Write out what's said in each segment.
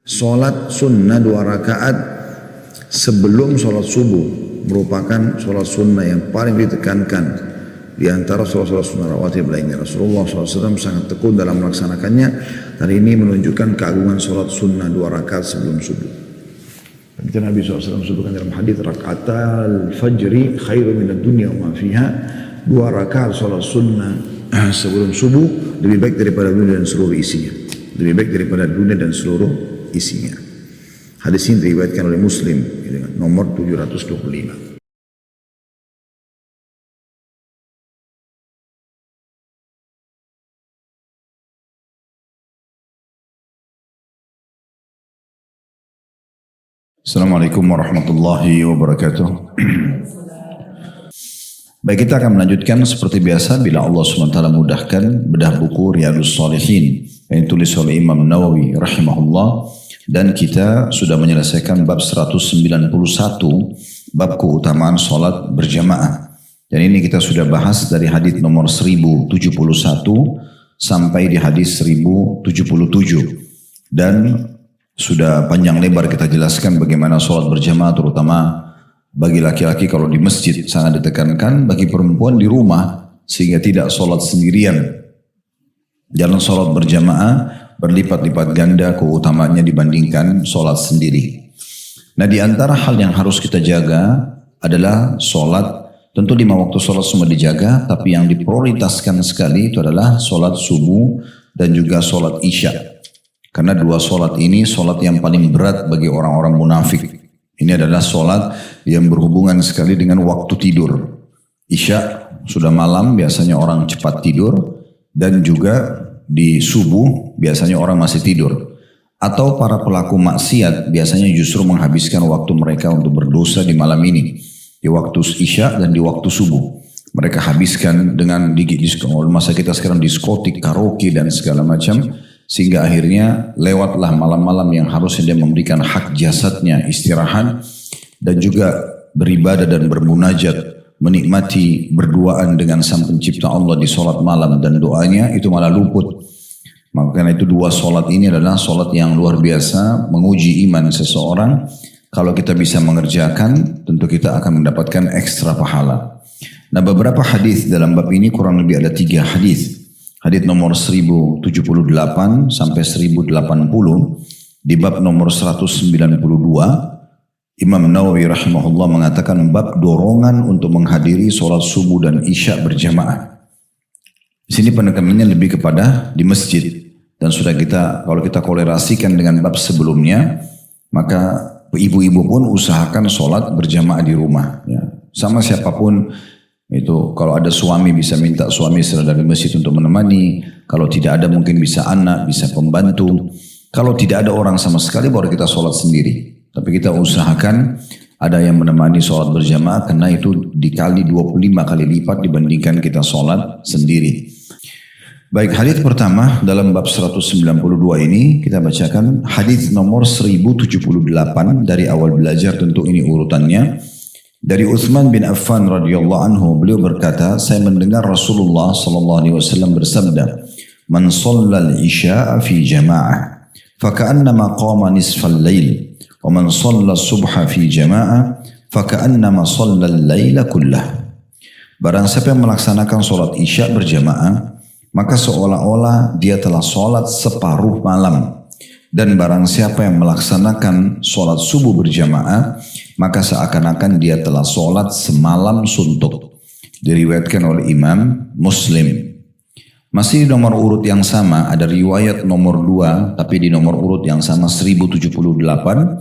Sholat sunnah 2 rakaat sebelum sholat subuh merupakan sholat sunnah yang paling ditekankan di antara sholat-sholat sunnah rawatib lainnya. Rasulullah SAW sangat tekun dalam melaksanakannya. Hal ini menunjukkan keagungan sholat sunnah 2 rakaat sebelum subuh. Dan Nabi SAW sebutkan dalam hadis, rakaatal fajri khairu minad dunya wa ma fiha. 2 rakaat sholat sunnah sebelum subuh lebih baik daripada dunia dan seluruh isinya. Lebih baik daripada dunia dan seluruh isinya. Hadis ini diriwayatkan oleh Muslim nomor 725. Assalamualaikum warahmatullahi wabarakatuh. Baik, kita akan melanjutkan seperti biasa bila Allah SWT mudahkan bedah buku Riyadhus Shalihin yang ditulis oleh Imam Nawawi rahimahullah, dan kita sudah menyelesaikan bab 191, bab keutamaan sholat berjamaah. Dan ini kita sudah bahas dari hadis nomor 1071 sampai di hadis 1077, dan sudah panjang lebar kita jelaskan bagaimana sholat berjamaah, terutama bagi laki-laki kalau di masjid sangat ditekankan, bagi perempuan di rumah sehingga tidak sholat sendirian. Jalan sholat berjamaah berlipat-lipat ganda keutamaannya dibandingkan sholat sendiri. Nah, di antara hal yang harus kita jaga adalah sholat. Tentu 5 waktu sholat semua dijaga, tapi yang diprioritaskan sekali itu adalah sholat subuh dan juga sholat isya. Karena 2 sholat ini sholat yang paling berat bagi orang-orang munafik. Ini adalah sholat yang berhubungan sekali dengan waktu tidur. Isya sudah malam, biasanya orang cepat tidur. Dan juga di subuh biasanya orang masih tidur. Atau para pelaku maksiat biasanya justru menghabiskan waktu mereka untuk berdosa di malam ini. Di waktu isya dan di waktu subuh. Mereka habiskan dengan masa kita sekarang diskotik, karaoke dan segala macam. Sehingga akhirnya lewatlah malam-malam yang harusnya dia memberikan hak jasadnya istirahat dan juga beribadah dan bermunajat, menikmati berduaan dengan Sang Pencipta Allah di sholat malam, dan doanya itu malah luput. Makanya itu 2 sholat ini adalah sholat yang luar biasa menguji iman seseorang. Kalau kita bisa mengerjakan, tentu kita akan mendapatkan ekstra pahala. Nah, beberapa hadis dalam bab ini kurang lebih ada 3 hadis. Hadis nomor 1078 sampai 1080 di bab nomor 192, Imam Nawawi rahimahullah mengatakan bab dorongan untuk menghadiri sholat subuh dan isya berjamaah. Di sini penekanannya lebih kepada di masjid, dan sudah kalau kita kolerasikan dengan bab sebelumnya, maka ibu-ibu pun usahakan sholat berjamaah di rumah. Ya. Sama siapapun. Itu kalau ada suami bisa minta suami dari masjid untuk menemani. Kalau tidak ada mungkin bisa anak, bisa pembantu. Kalau tidak ada orang sama sekali baru kita sholat sendiri. Tapi kita usahakan ada yang menemani sholat berjamaah, karena itu dikali 25 kali lipat dibandingkan kita sholat sendiri. Baik, hadis pertama dalam bab 192 ini kita bacakan hadis nomor 1078 dari awal belajar, tentu ini urutannya. Dari Utsman bin Affan radhiyallahu anhu, beliau berkata, saya mendengar Rasulullah sallallahu alaihi wasallam bersabda, "Man shallal isya'a fi jama'ah, faka'annama qama nisfal lail, wa man shalla subha fi jama'ah, faka'annama shallal laila kullah." Barang siapa yang melaksanakan sholat isya berjamaah, maka seolah-olah dia telah sholat separuh malam. Dan barang siapa yang melaksanakan sholat subuh berjamaah, maka seakan-akan dia telah sholat semalam suntuk. Diriwayatkan oleh Imam Muslim. Masih di nomor urut yang sama, ada riwayat nomor 2, tapi di nomor urut yang sama 1078.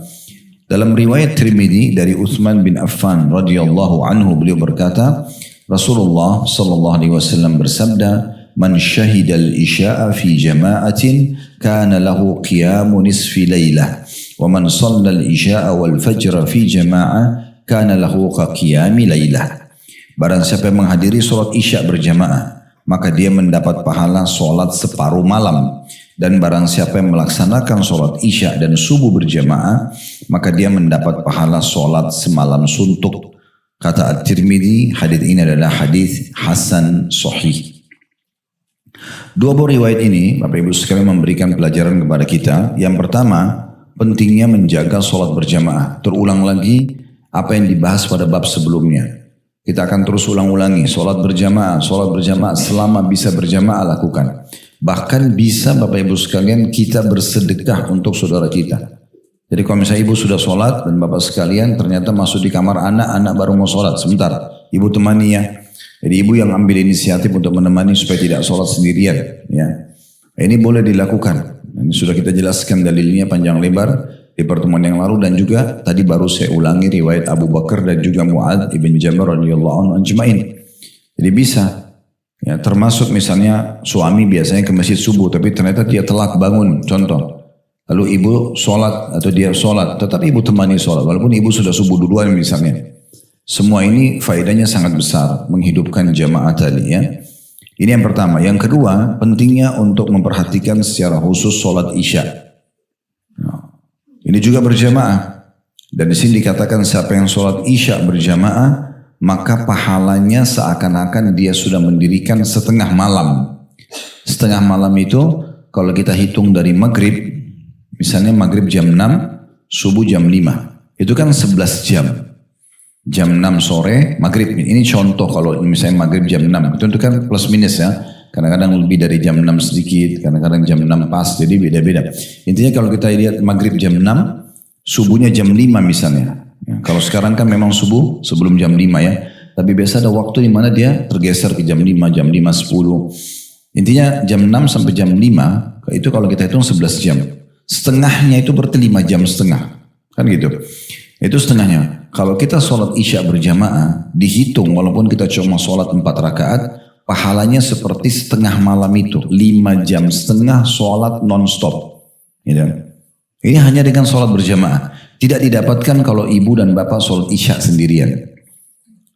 Dalam riwayat Tirmidzi dari Utsman bin Affan radhiyallahu anhu, beliau berkata, Rasulullah sallallahu alaihi wasallam bersabda, "Man syahidal isya'a fi jama'atin kana lahu qiyamu nisfi lailah, wa man shallal isya'a wal fajra fi jama'ah kana lahu qiyami lailah." Barang siapa yang menghadiri salat isya berjamaah, maka dia mendapat pahala salat separuh malam. Dan barang siapa yang melaksanakan salat isya dan subuh berjamaah, maka dia mendapat pahala salat semalam suntuk. Kata At-Tirmidzi, hadis ini adalah hadis hasan sahih. 2 buah riwayat ini, Bapak Ibu sekalian, memberikan pelajaran kepada kita. Yang pertama, pentingnya menjaga sholat berjamaah. Terulang lagi apa yang dibahas pada bab sebelumnya. Kita akan terus ulang-ulangi, sholat berjamaah selama bisa berjamaah lakukan. Bahkan bisa Bapak Ibu sekalian kita bersedekah untuk saudara kita. Jadi kalau misalnya ibu sudah sholat dan Bapak sekalian ternyata masuk di kamar anak baru mau sholat, sebentar, ibu temani ya. Jadi ibu yang ambil inisiatif untuk menemani supaya tidak sholat sendirian. Ya. Ini boleh dilakukan. Ini sudah kita jelaskan dalilnya panjang lebar di pertemuan yang lalu dan juga tadi baru saya ulangi riwayat Abu Bakar dan juga Mu'adz ibn Jabal radhiyallahu anhu ajma'in. Jadi bisa, ya, termasuk misalnya suami biasanya ke masjid subuh tapi ternyata dia telat bangun, contoh. Lalu ibu sholat atau dia sholat, tetapi ibu temani sholat walaupun ibu sudah subuh duluan misalnya. Semua ini faedahnya sangat besar menghidupkan jamaah tadi ya. Ini yang pertama. Yang kedua, pentingnya untuk memperhatikan secara khusus sholat isya. Ini juga berjamaah. Dan di sini dikatakan siapa yang sholat isya berjamaah, maka pahalanya seakan-akan dia sudah mendirikan setengah malam. Setengah malam itu kalau kita hitung dari maghrib, misalnya maghrib jam 6, subuh jam 5. Itu kan 11 jam. Jam 6 sore, maghrib. Ini contoh kalau misalnya maghrib jam 6. Itu kan plus minus ya. Kadang-kadang lebih dari jam 6 sedikit, kadang-kadang jam 6 pas, jadi beda-beda. Intinya kalau kita lihat maghrib jam 6, subuhnya jam 5 misalnya. Ya, kalau sekarang kan memang subuh sebelum jam 5 ya. Tapi biasa ada waktu di mana dia tergeser ke jam 5, jam 5.10. Intinya jam 6 sampai jam 5, itu kalau kita hitung 11 jam. Setengahnya itu berarti 5 jam setengah. Kan gitu. Itu setengahnya. Kalau kita sholat isya berjamaah, dihitung walaupun kita cuma sholat 4 rakaat, pahalanya seperti setengah malam itu. 5 jam setengah sholat non-stop. Gitu. Ini hanya dengan sholat berjamaah. Tidak didapatkan kalau ibu dan bapak sholat isya sendirian.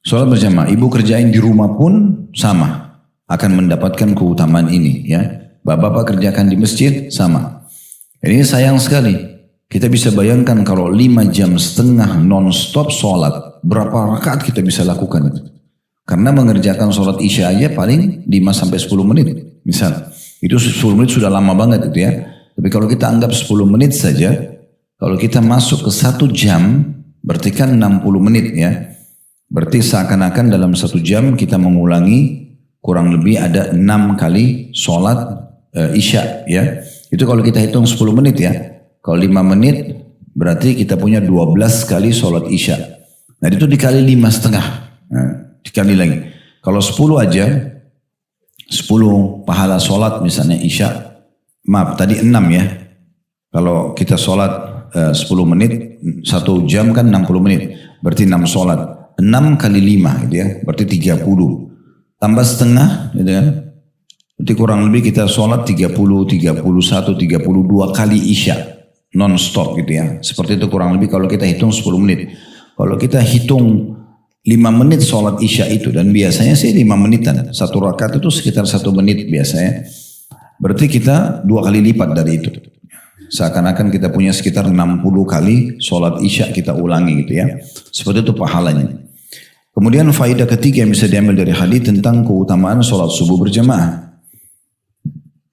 Sholat berjamaah, ibu kerjain di rumah pun sama. Akan mendapatkan keutamaan ini. Ya. Bapak-bapak kerjakan di masjid, sama. Ini sayang sekali. Kita bisa bayangkan kalau 5 jam setengah non-stop sholat. Berapa rakaat kita bisa lakukan itu. Karena mengerjakan sholat isya aja paling 5-10 menit. Misal, itu 10 menit sudah lama banget itu ya. Tapi kalau kita anggap 10 menit saja, kalau kita masuk ke 1 jam, berarti kan 60 menit ya. Berarti seakan-akan dalam 1 jam kita mengulangi kurang lebih ada 6 kali sholat isya ya. Itu kalau kita hitung 10 menit ya. Kalau 5 menit, berarti kita punya 12 kali sholat isya. Nah itu dikali 5,5. Nah, dikali lagi. Kalau 10 aja, 10 pahala sholat misalnya isya, maaf tadi 6 ya. Kalau kita sholat 10 menit, 1 jam kan 60 menit. Berarti 6 sholat. 6 kali 5 gitu ya, berarti 30. Tambah setengah gitu kan. Berarti kurang lebih kita sholat 30, 31, 32 kali isya. Non-stop gitu ya. Seperti itu kurang lebih kalau kita hitung 10 menit. Kalau kita hitung 5 menit sholat isya itu, dan biasanya sih 5 menitan. 1 rakaat itu sekitar 1 menit biasanya. Berarti kita 2 kali lipat dari itu. Seakan-akan kita punya sekitar 60 kali sholat isya kita ulangi gitu ya. Seperti itu pahalanya. Kemudian faedah ketiga yang bisa diambil dari hadis tentang keutamaan sholat subuh berjamaah.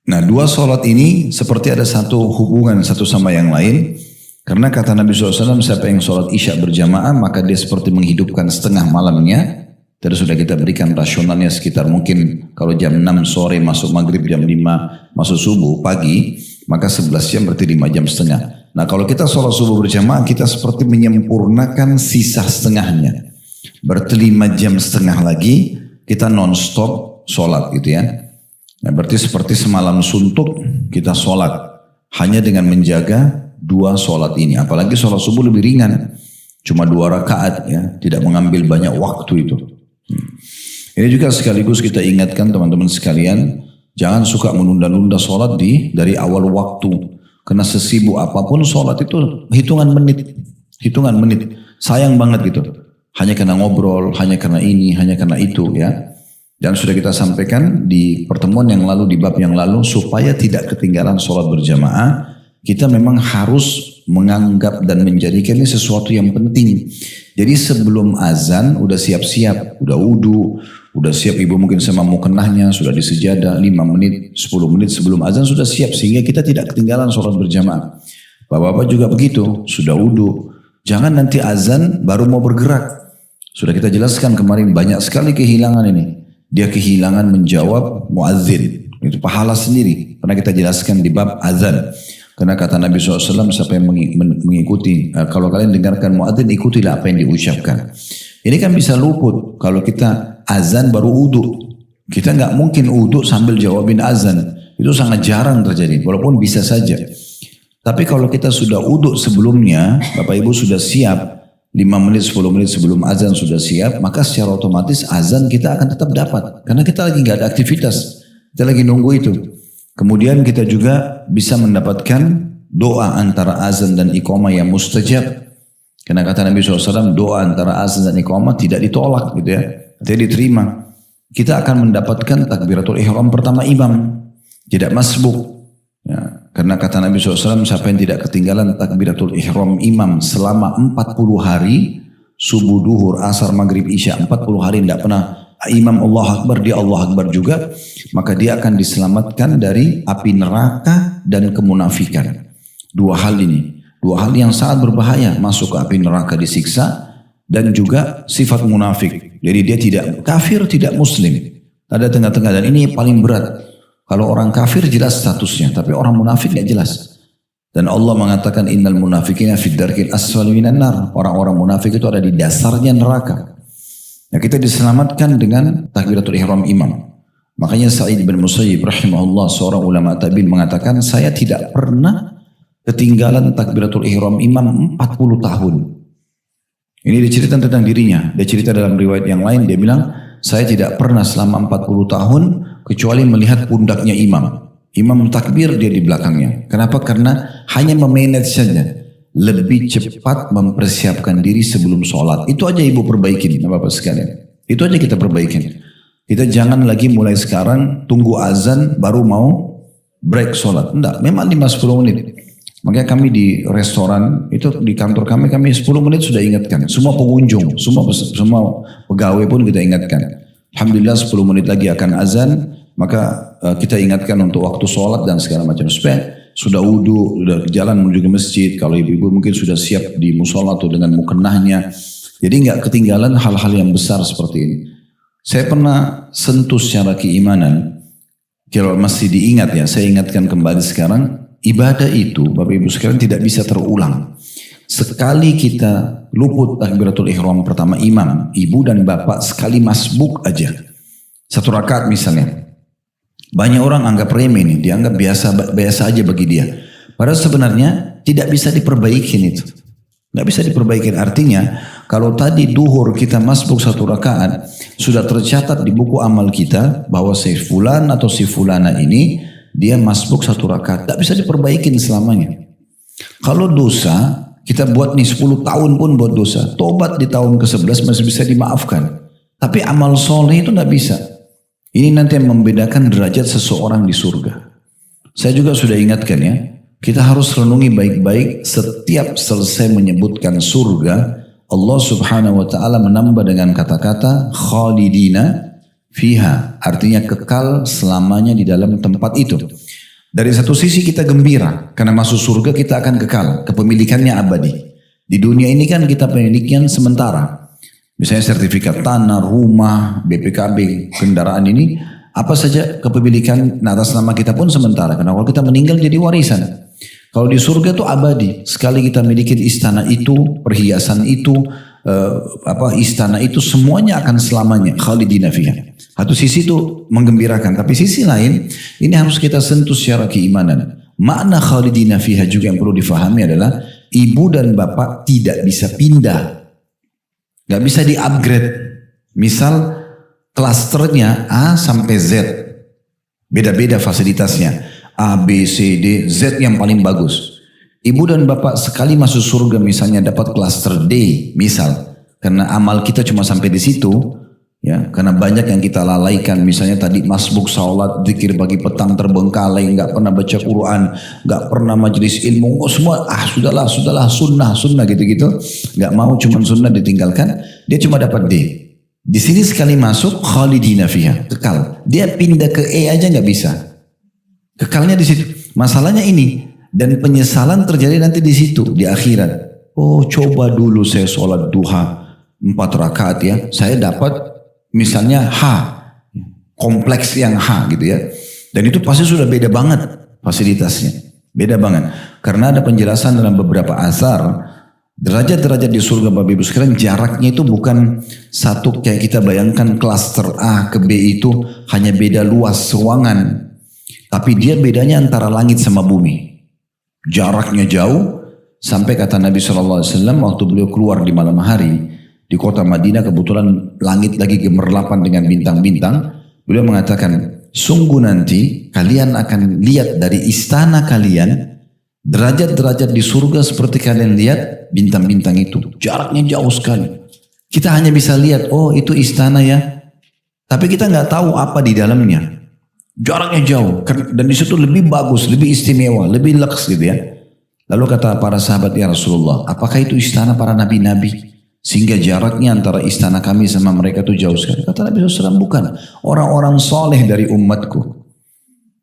Nah 2 sholat ini seperti ada satu hubungan satu sama yang lain. Karena kata Nabi SAW, siapa yang sholat isya berjamaah, maka dia seperti menghidupkan setengah malamnya. Tadi sudah kita berikan rasionalnya sekitar mungkin kalau jam 6 sore masuk maghrib, jam 5 masuk subuh pagi, maka 11 jam berarti 5 jam setengah. Nah kalau kita sholat subuh berjamaah, kita seperti menyempurnakan sisa setengahnya. Berarti 5 jam setengah lagi kita non-stop sholat gitu ya. Nah berarti seperti semalam suntuk kita sholat. Hanya dengan menjaga 2 sholat ini. Apalagi sholat subuh lebih ringan. Cuma 2 rakaat ya. Tidak mengambil banyak waktu itu. Ini juga sekaligus kita ingatkan teman-teman sekalian. Jangan suka menunda-nunda sholat dari awal waktu. Karena sesibuk apapun sholat itu hitungan menit. Hitungan menit. Sayang banget gitu. Hanya karena ngobrol, hanya karena ini, hanya karena itu ya. Dan sudah kita sampaikan di pertemuan yang lalu, di bab yang lalu, supaya tidak ketinggalan sholat berjamaah, kita memang harus menganggap dan menjadikan ini sesuatu yang penting. Jadi sebelum azan udah siap-siap, udah wudu, udah siap ibu mungkin sama mukenahnya, sudah di sejadah 5 menit, 10 menit sebelum azan sudah siap. Sehingga kita tidak ketinggalan sholat berjamaah. Bapak-bapak juga begitu, sudah wudu. Jangan nanti azan baru mau bergerak. Sudah kita jelaskan kemarin banyak sekali kehilangan ini. Dia kehilangan menjawab muazzin. Itu pahala sendiri. Pernah kita jelaskan di bab azan. Karena kata Nabi SAW, siapa yang mengikuti, kalau kalian dengarkan muazzin, ikutilah apa yang diucapkan. Ini kan bisa luput kalau kita azan baru wudu. Kita nggak mungkin wudu sambil jawabin azan. Itu sangat jarang terjadi, walaupun bisa saja. Tapi kalau kita sudah wudu sebelumnya, Bapak Ibu sudah siap, 5 menit, 10 menit sebelum azan sudah siap, maka secara otomatis azan kita akan tetap dapat. Karena kita lagi nggak ada aktivitas, kita lagi nunggu itu. Kemudian kita juga bisa mendapatkan doa antara azan dan iqamah yang mustajab. Karena kata Nabi SAW, doa antara azan dan iqamah tidak ditolak gitu ya, tidak diterima. Kita akan mendapatkan takbiratul ihram pertama imam, tidak masbuk. Ya, karena kata Nabi SAW, siapa yang tidak ketinggalan takbiratul ihram imam selama 40 hari, subuh, duhur, asar, maghrib, isya, 40 hari tidak pernah imam Allah Akbar, dia Allah Akbar juga, maka dia akan diselamatkan dari api neraka dan kemunafikan. Dua hal ini, dua hal yang sangat berbahaya, masuk ke api neraka disiksa, dan juga sifat munafik. Jadi dia tidak kafir, tidak muslim. Ada tengah-tengah, dan ini paling berat. Kalau orang kafir jelas statusnya, tapi orang munafik tidak jelas. Dan Allah mengatakan innal munafiqina fid darkil asfali minan nar. Orang-orang munafik itu ada di dasarnya neraka. Nah, kita diselamatkan dengan takbiratul ihram imam. Makanya Sa'id bin Musayyib rahimahullah, seorang ulama tabi'in, mengatakan saya tidak pernah ketinggalan takbiratul ihram imam 40 tahun. Ini diceritakan tentang dirinya. Dia cerita dalam riwayat yang lain, dia bilang, saya tidak pernah selama 40 tahun kecuali melihat pundaknya imam. Imam takbir, dia di belakangnya. Kenapa? Karena hanya memanage saja. Lebih cepat mempersiapkan diri sebelum sholat. Itu aja ibu perbaikin, Bapak sekalian. Itu aja kita perbaikin. Kita jangan lagi mulai sekarang tunggu azan baru mau break sholat. Enggak, memang 5-10 menit. Makanya kami di restoran, itu di kantor kami 10 menit sudah ingatkan. Semua pengunjung, semua pegawai pun kita ingatkan. Alhamdulillah 10 menit lagi akan azan, maka kita ingatkan untuk waktu sholat dan segala macam. Supaya sudah wudu, sudah jalan menuju ke masjid. Kalau ibu-ibu mungkin sudah siap di musola atau dengan mukenahnya. Jadi nggak ketinggalan hal-hal yang besar seperti ini. Saya pernah sentuh secara keimanan. Kalau masih diingat ya, saya ingatkan kembali sekarang. Ibadah itu, Bapak Ibu sekalian, tidak bisa terulang. Sekali kita luput takbiratul ihram pertama imam, ibu dan bapak sekali masbuk aja. 1 rakaat misalnya. Banyak orang anggap remeh nih, dianggap biasa aja bagi dia. Padahal sebenarnya tidak bisa diperbaikin itu. Nggak bisa diperbaikin. Artinya kalau tadi duhur kita masbuk 1 rakaat, sudah tercatat di buku amal kita bahwa si fulan atau si fulana ini dia masbuk 1 rakaat. Tidak bisa diperbaikin selamanya. Kalau dosa, kita buat nih 10 tahun pun buat dosa. Tobat di tahun ke-11 masih bisa dimaafkan. Tapi amal soleh itu tidak bisa. Ini nanti yang membedakan derajat seseorang di surga. Saya juga sudah ingatkan ya. Kita harus renungi baik-baik setiap selesai menyebutkan surga. Allah subhanahu wa ta'ala menambah dengan kata-kata khalidina fiha. Artinya kekal selamanya di dalam tempat itu. Dari satu sisi kita gembira, karena masuk surga kita akan kekal, kepemilikannya abadi. Di dunia ini kan kita pemilikan sementara. Misalnya sertifikat tanah, rumah, BPKB, kendaraan ini, apa saja kepemilikan atas nama kita pun sementara. Karena kalau kita meninggal jadi warisan. Kalau di surga itu abadi. Sekali kita miliki istana itu, perhiasan itu, istana itu semuanya akan selamanya. Khalidina fiha. Satu sisi itu menggembirakan, tapi sisi lain ini harus kita sentuh secara keimanan. Makna khalidina fiha juga yang perlu difahami adalah ibu dan bapak tidak bisa pindah, nggak bisa di-upgrade. Misal klasternya A sampai Z, beda-beda fasilitasnya. A, B, C, D, Z yang paling bagus. Ibu dan bapak sekali masuk surga misalnya dapat klaster D, misal, karena amal kita cuma sampai di situ. Ya, karena banyak yang kita lalaikan, misalnya tadi masbuk salat, zikir pagi petang terbengkalai, nggak pernah baca Quran, nggak pernah majelis ilmu, semua sudahlah sunnah gitu-gitu, nggak mau cuman sunnah ditinggalkan, dia cuma dapat D. Di sini sekali masuk khalidina fiha, kekal. Dia pindah ke E aja nggak bisa, kekalnya di situ. Masalahnya ini Dan penyesalan terjadi nanti di situ, di akhirat. Oh, coba dulu saya sholat duha 4 rakaat ya, saya dapat misalnya H, kompleks yang H gitu ya. Dan itu pasti sudah beda banget fasilitasnya. Beda banget. Karena ada penjelasan dalam beberapa asar, derajat-derajat di surga Bapak Ibu sekalian jaraknya itu bukan satu kayak kita bayangkan klaster A ke B itu hanya beda luas ruangan. Tapi dia bedanya antara langit sama bumi. Jaraknya jauh sampai kata Nabi SAW waktu beliau keluar di malam hari di kota Madinah, kebetulan langit lagi gemerlapan dengan bintang-bintang. Beliau mengatakan, sungguh nanti kalian akan lihat dari istana kalian derajat-derajat di surga seperti kalian lihat bintang-bintang itu. Jaraknya jauh sekali. Kita hanya bisa lihat, oh itu istana ya. Tapi kita nggak tahu apa di dalamnya. Jaraknya jauh. Dan di situ lebih bagus, lebih istimewa, lebih leks gitu ya. Lalu kata para sahabat, ya Rasulullah, apakah itu istana para nabi-nabi? Sehingga jaraknya antara istana kami sama mereka itu jauh sekali. Kata Nabi SAW, bukan. Orang-orang soleh dari umatku.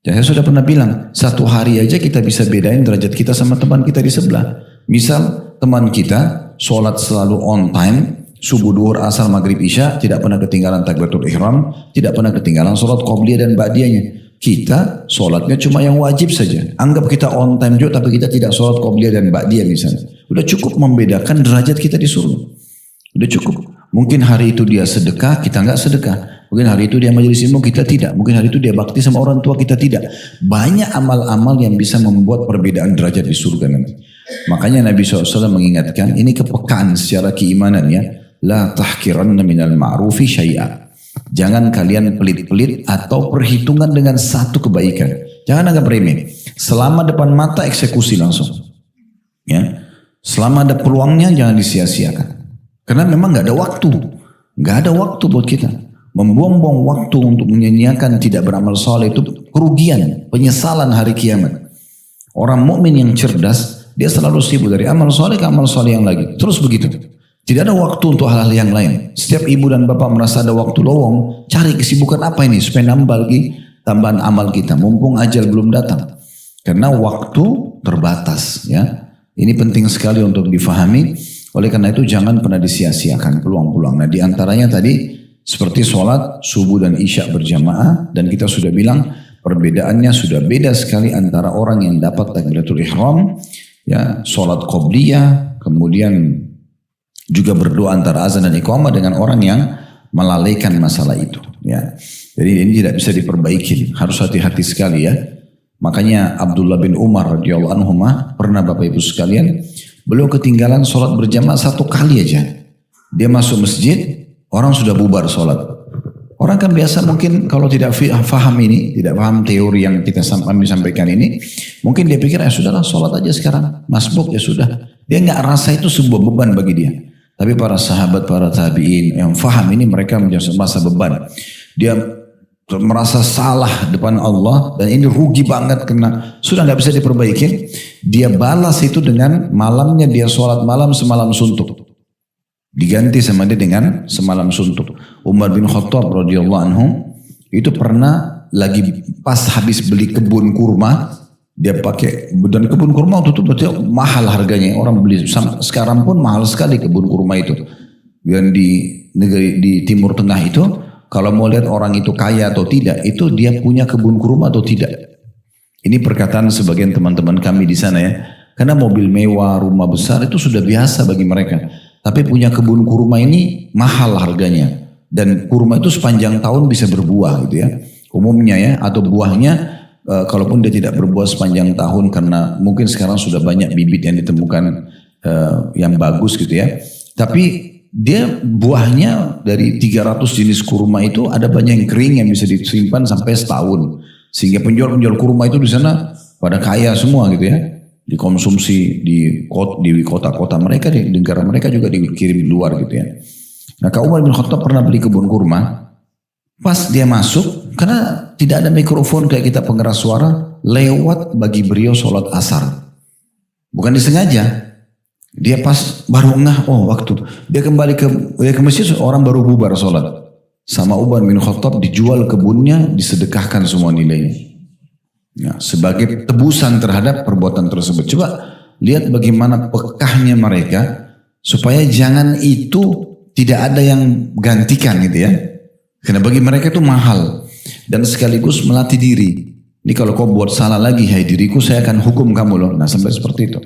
Dan saya sudah pernah bilang, satu hari aja kita bisa bedain derajat kita sama teman kita di sebelah. Misal teman kita sholat selalu on time, subuh, duhur, asar, maghrib, isya, tidak pernah ketinggalan takbiratul ihram, tidak pernah ketinggalan sholat qobliyah dan ba'diyahnya. Kita sholatnya cuma yang wajib saja. Anggap kita on time juga, tapi kita tidak sholat qobliyah dan ba'diyah misalnya. Udah cukup membedakan derajat kita di surga. Udah cukup. Mungkin hari itu dia sedekah, kita nggak sedekah. Mungkin hari itu dia majelis ilmu, kita tidak. Mungkin hari itu dia bakti sama orang tua, kita tidak. Banyak amal-amal yang bisa membuat perbedaan derajat di surga nanti. Makanya Nabi SAW mengingatkan, ini kepekaan secara keimanan ya. La tahkiranna minal ma'rufi syai'a. Jangan kalian pelit-pelit atau perhitungan dengan satu kebaikan. Jangan anggap remeh. Selama depan mata eksekusi langsung. Ya. Selama ada peluangnya jangan disia-siakan. Karena memang nggak ada waktu. Nggak ada waktu buat kita. Membuang-buang waktu untuk menyanyiakan tidak beramal soleh itu kerugian, penyesalan hari kiamat. Orang mukmin yang cerdas, dia selalu sibuk dari amal soleh ke amal soleh yang lagi. Terus begitu. Tidak ada waktu untuk hal-hal yang lain. Setiap ibu dan bapak merasa ada waktu lowong, cari kesibukan apa ini supaya nambah lagi tambahan amal kita. Mumpung ajal belum datang. Karena waktu terbatas. Ya, ini penting sekali untuk difahami. Oleh karena itu jangan pernah disia-siakan peluang-peluang. Nah di antaranya tadi seperti sholat subuh dan isya berjamaah. Dan kita sudah bilang perbedaannya sudah beda sekali antara orang yang dapat takbiratul ihram, ya, sholat qobliyah, kemudian juga berdoa antara azan dan iqamah dengan orang yang melalaikan masalah itu. Ya. Jadi ini tidak bisa diperbaiki, harus hati-hati sekali ya. Makanya Abdullah bin Umar radhiyallahu anhu pernah Bapak Ibu sekalian, beliau ketinggalan sholat berjamaah satu kali aja. Dia masuk masjid, orang sudah bubar sholat. Orang kan biasa mungkin kalau tidak faham ini, tidak paham teori yang kita sampaikan ini, mungkin dia pikir ya sudahlah sholat aja sekarang, masbuk ya sudah. Dia nggak rasa itu sebuah beban bagi dia. Tapi para sahabat, para tabi'in yang faham ini mereka menjadi masa beban. Dia merasa salah depan Allah dan ini rugi banget karena sudah nggak bisa diperbaiki. Dia balas itu dengan malamnya dia sholat malam semalam suntuk. Diganti sama dia dengan semalam suntuk. Umar bin Khattab radhiyallahu anhu itu pernah lagi pas habis beli kebun kurma. Dia pakai, dan kebun kurma waktu itu betul mahal harganya, orang beli sekarang pun mahal sekali kebun kurma itu. Dan di negeri di Timur Tengah itu, kalau mau lihat orang itu kaya atau tidak, itu dia punya kebun kurma atau tidak. Ini perkataan sebagian teman-teman kami di sana ya, karena mobil mewah, rumah besar itu sudah biasa bagi mereka. Tapi punya kebun kurma ini mahal harganya, dan kurma itu sepanjang tahun bisa berbuah gitu ya, umumnya ya, atau buahnya. Kalaupun dia tidak berbuah sepanjang tahun karena mungkin sekarang sudah banyak bibit yang ditemukan yang bagus gitu ya. Tapi dia buahnya dari 300 jenis kurma itu ada banyak yang kering yang bisa disimpan sampai setahun. Sehingga penjual-penjual kurma itu di sana pada kaya semua gitu ya. Dikonsumsi di kota-kota mereka, di negara mereka juga dikirim di luar gitu ya. Nah Umar bin Khattab pernah beli kebun kurma. Pas dia masuk, karena tidak ada mikrofon kayak kita pengeras suara, lewat bagi beliau sholat asar. Bukan disengaja. Dia pas baru oh waktu. Dia kembali ke masjid, orang baru bubar sholat. Sama Umar bin Khattab dijual kebunnya, disedekahkan semua nilainya. Ya, sebagai tebusan terhadap perbuatan tersebut. Coba lihat bagaimana pekahnya mereka supaya jangan itu tidak ada yang gantikan gitu ya. Karena bagi mereka itu mahal dan sekaligus melatih diri. Ini kalau kau buat salah lagi, hai diriku, saya akan hukum kamu loh. Nah sampai seperti itu.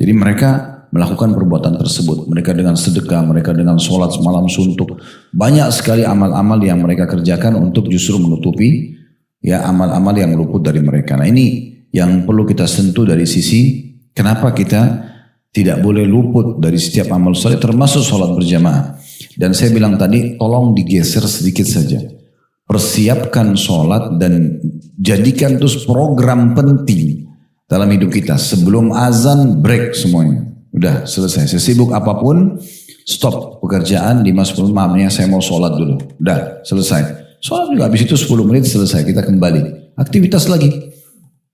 Jadi mereka melakukan perbuatan tersebut. Mereka dengan sedekah, mereka dengan sholat semalam suntuk. Banyak sekali amal-amal yang mereka kerjakan untuk justru menutupi ya amal-amal yang luput dari mereka. Nah ini yang perlu kita sentuh dari sisi kenapa kita tidak boleh luput dari setiap amal soleh termasuk sholat berjamaah. Dan saya bilang tadi tolong digeser sedikit saja. Persiapkan sholat dan jadikan itu program penting dalam hidup kita. Sebelum azan break semuanya. Udah selesai. Sesibuk apapun stop pekerjaan 5-10 menit saya mau sholat dulu. Udah selesai. Sholat juga habis itu 10 menit selesai, kita kembali. Aktivitas lagi.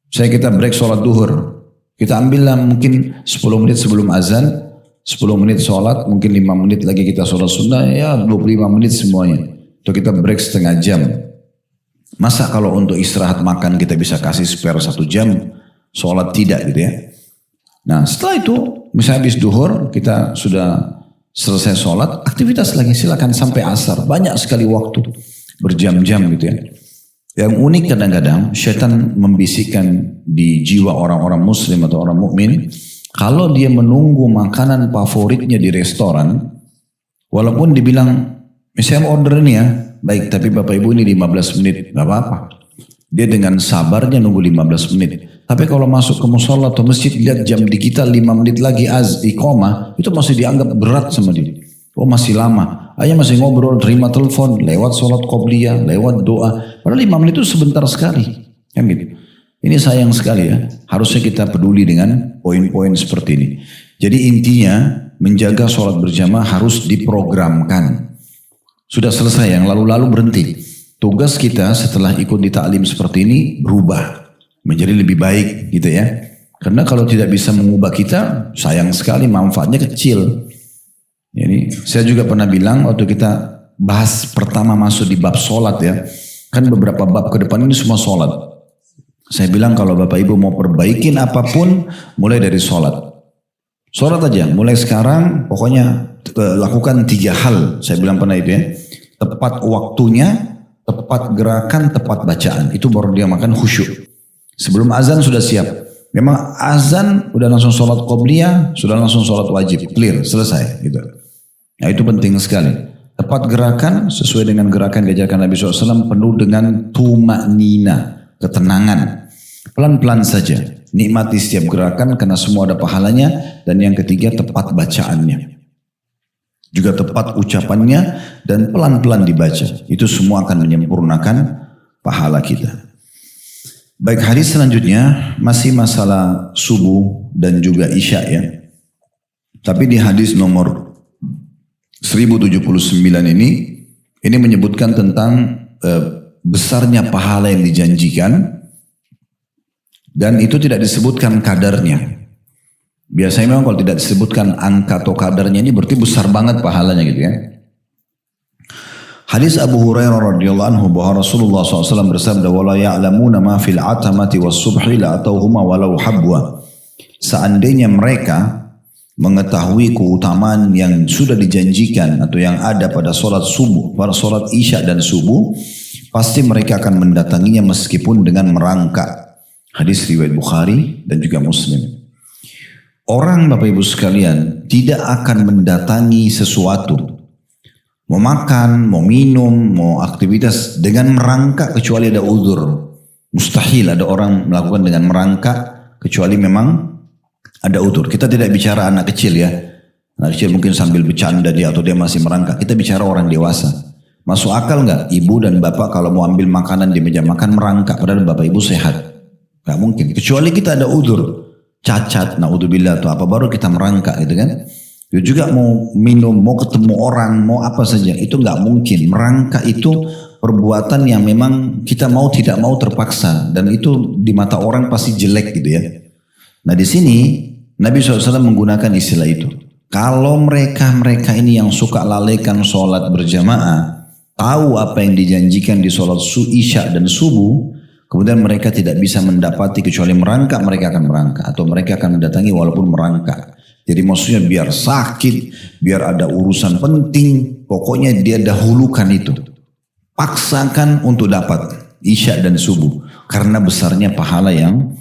Kita break sholat duhur. Kita ambillah mungkin 10 menit sebelum azan, 10 menit sholat, mungkin 5 menit lagi kita sholat sunnah, ya 25 menit semuanya. Itu kita break setengah jam. Masa kalau untuk istirahat makan kita bisa kasih spare 1 jam, sholat tidak gitu ya. Nah setelah itu, misalnya habis duhur, kita sudah selesai sholat, aktivitas lagi silakan sampai asar. Banyak sekali waktu. Berjam-jam gitu ya. Yang unik kadang-kadang syaitan membisikkan di jiwa orang-orang muslim atau orang mukmin kalau dia menunggu makanan favoritnya di restoran, walaupun dibilang saya mau order ini ya, baik tapi bapak ibu ini 15 menit, gak apa-apa. Dia dengan sabarnya nunggu 15 menit. Tapi kalau masuk ke musola atau masjid lihat jam digital 5 menit lagi iqamah, itu masih dianggap berat sama dia. Oh masih lama, aja masih ngobrol, terima telepon, lewat sholat qobliyah, lewat doa. Padahal 5 menit itu sebentar sekali. Kan gitu. Ini sayang sekali ya, harusnya kita peduli dengan poin-poin seperti ini. Jadi intinya menjaga sholat berjamaah harus diprogramkan. Sudah selesai, yang lalu-lalu berhenti. Tugas kita setelah ikut di taklim seperti ini berubah, menjadi lebih baik gitu ya. Karena kalau tidak bisa mengubah kita, sayang sekali manfaatnya kecil. Jadi saya juga pernah bilang waktu kita bahas pertama masuk di bab sholat ya. Kan beberapa bab ke depan ini semua sholat. Saya bilang kalau bapak ibu mau perbaikin apapun mulai dari sholat. Sholat aja mulai sekarang pokoknya lakukan 3 hal. Saya bilang pernah itu ya. Tepat waktunya, tepat gerakan, tepat bacaan. Itu baru dia makan khusyuk. Sebelum azan sudah siap. Memang azan udah langsung sholat qobliyah, sudah langsung sholat wajib. Clear, selesai gitu. Nah itu penting sekali. Tepat gerakan sesuai dengan gerakan diajarkan Nabi SAW penuh dengan tuma'nina, ketenangan. Pelan-pelan saja. Nikmati setiap gerakan karena semua ada pahalanya. Dan yang ketiga tepat bacaannya. Juga tepat ucapannya dan pelan-pelan dibaca. Itu semua akan menyempurnakan pahala kita. Baik, hadis selanjutnya masih masalah subuh dan juga isya ya. Tapi di hadis nomor 1079 ini menyebutkan tentang besarnya pahala yang dijanjikan dan itu tidak disebutkan kadarnya. Biasanya memang kalau tidak disebutkan angka atau kadarnya ini berarti besar banget pahalanya gitu ya. Hadis Abu Hurairah radhiyallahu anhu bahwa Rasulullah SAW bersabda, "Wala ya'lamuna ma fil atamati was subhi la atauhuma walau habwa." Seandainya mereka mengetahui keutamaan yang sudah dijanjikan atau yang ada pada sholat subuh, pada sholat isya dan subuh, pasti mereka akan mendatanginya meskipun dengan merangkak. Hadis riwayat Bukhari dan juga Muslim. Orang Bapak Ibu sekalian tidak akan mendatangi sesuatu, mau makan, mau minum, mau aktivitas dengan merangkak kecuali ada uzur. Mustahil ada orang melakukan dengan merangkak kecuali memang ada uzur. Kita tidak bicara anak kecil ya. Anak kecil mungkin sambil bercanda dia atau dia masih merangkak. Kita bicara orang dewasa. Masuk akal nggak ibu dan bapak kalau mau ambil makanan di meja makan merangkak padahal bapak ibu sehat? Gak mungkin. Kecuali kita ada uzur, cacat, naudzubillah atau apa baru kita merangkak gitu kan. Dia juga mau minum, mau ketemu orang, mau apa saja itu nggak mungkin. Merangkak itu perbuatan yang memang kita mau tidak mau terpaksa dan itu di mata orang pasti jelek gitu ya. Nah di sini Nabi SAW menggunakan istilah itu. Kalau mereka ini yang suka lalaikan sholat berjamaah, tahu apa yang dijanjikan di sholat isya dan subuh, Kemudian mereka tidak bisa mendapati kecuali merangkak, mereka akan merangkak. Atau mereka akan mendatangi walaupun merangkak. Jadi maksudnya biar sakit, biar ada urusan penting, pokoknya dia dahulukan itu. Paksakan untuk dapat isya dan subuh. Karena besarnya pahala yang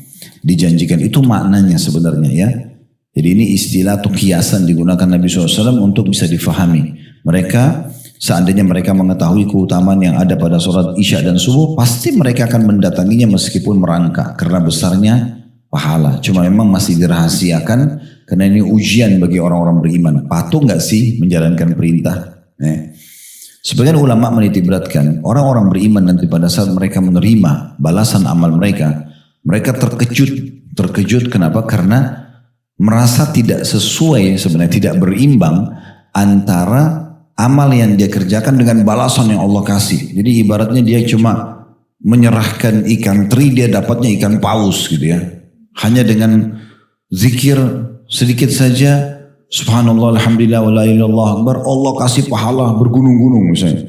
dijanjikan. Itu maknanya sebenarnya ya. Jadi ini istilah atau kiasan digunakan Nabi SAW untuk bisa difahami. Mereka seandainya mereka mengetahui keutamaan yang ada pada sholat isya dan subuh, pasti mereka akan mendatanginya meskipun merangkak karena besarnya pahala. Cuma memang masih dirahasiakan karena ini ujian bagi orang-orang beriman. Patuh nggak sih menjalankan perintah? Sebagian ulama menitiberatkan orang-orang beriman nanti pada saat mereka menerima balasan amal mereka, mereka terkejut. Kenapa? Karena merasa tidak sesuai, sebenarnya tidak berimbang antara amal yang dia kerjakan dengan balasan yang Allah kasih. Jadi ibaratnya dia cuma menyerahkan ikan teri, dia dapatnya ikan paus gitu ya. Hanya dengan zikir sedikit saja, subhanallah, alhamdulillah, wa la ilaha illallah akbar, Allah kasih pahala bergunung-gunung misalnya.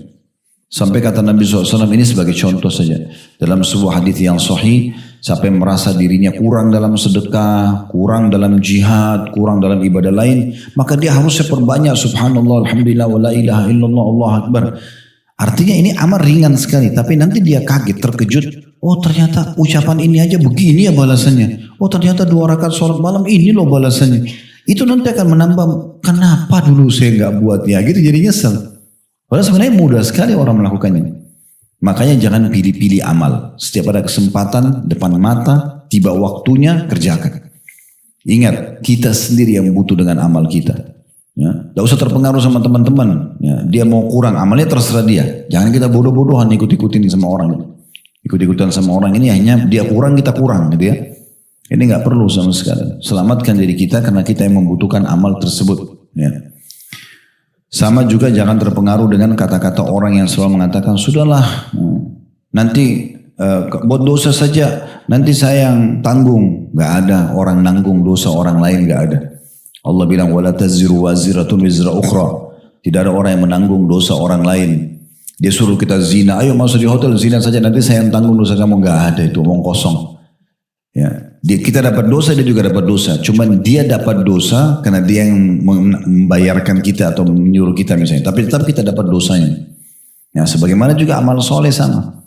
Sampai kata Nabi SAW ini sebagai contoh saja. Dalam sebuah hadis yang sahih, sampai merasa dirinya kurang dalam sedekah, kurang dalam jihad, kurang dalam ibadah lain, maka dia harusnya perbanyak subhanallah, alhamdulillah, wa la ilaha illallah, Allah akbar. Artinya ini amal ringan sekali, tapi nanti dia kaget, terkejut. Oh ternyata ucapan ini aja begini ya balasannya. Oh ternyata 2 rakaat sholat malam ini loh balasannya. Itu nanti akan menambah, kenapa dulu saya nggak buat ya, gitu jadi nyesel. Padahal sebenarnya mudah sekali orang melakukannya. Makanya jangan pilih-pilih amal. Setiap ada kesempatan, depan mata, tiba waktunya, kerjakan. Ingat, kita sendiri yang butuh dengan amal kita. Ya, tidak usah terpengaruh sama teman-teman. Ya, dia mau kurang, amalnya terserah dia. Jangan kita bodoh-bodohan ikut-ikutin sama orang. Ikut-ikutan sama orang ini hanya dia kurang, kita kurang gitu ya. Ini nggak perlu sama sekali. Selamatkan diri kita karena kita yang membutuhkan amal tersebut. Ya. Sama juga jangan terpengaruh dengan kata-kata orang yang selalu mengatakan, sudahlah nanti buat dosa saja, nanti saya yang tanggung. Gak ada orang nanggung dosa orang lain, gak ada. Allah bilang, wala taziru waziratun wizra ukhra. Tidak ada orang yang menanggung dosa orang lain. Dia suruh kita zina, ayo masuk di hotel zina saja, nanti saya yang tanggung dosa kamu. Gak ada, itu omong kosong. Ya, kita dapat dosa, dia juga dapat dosa. Cuman dia dapat dosa karena dia yang membayarkan kita atau menyuruh kita misalnya. Tapi tetap kita dapat dosanya. Ya, sebagaimana juga amal soleh sama.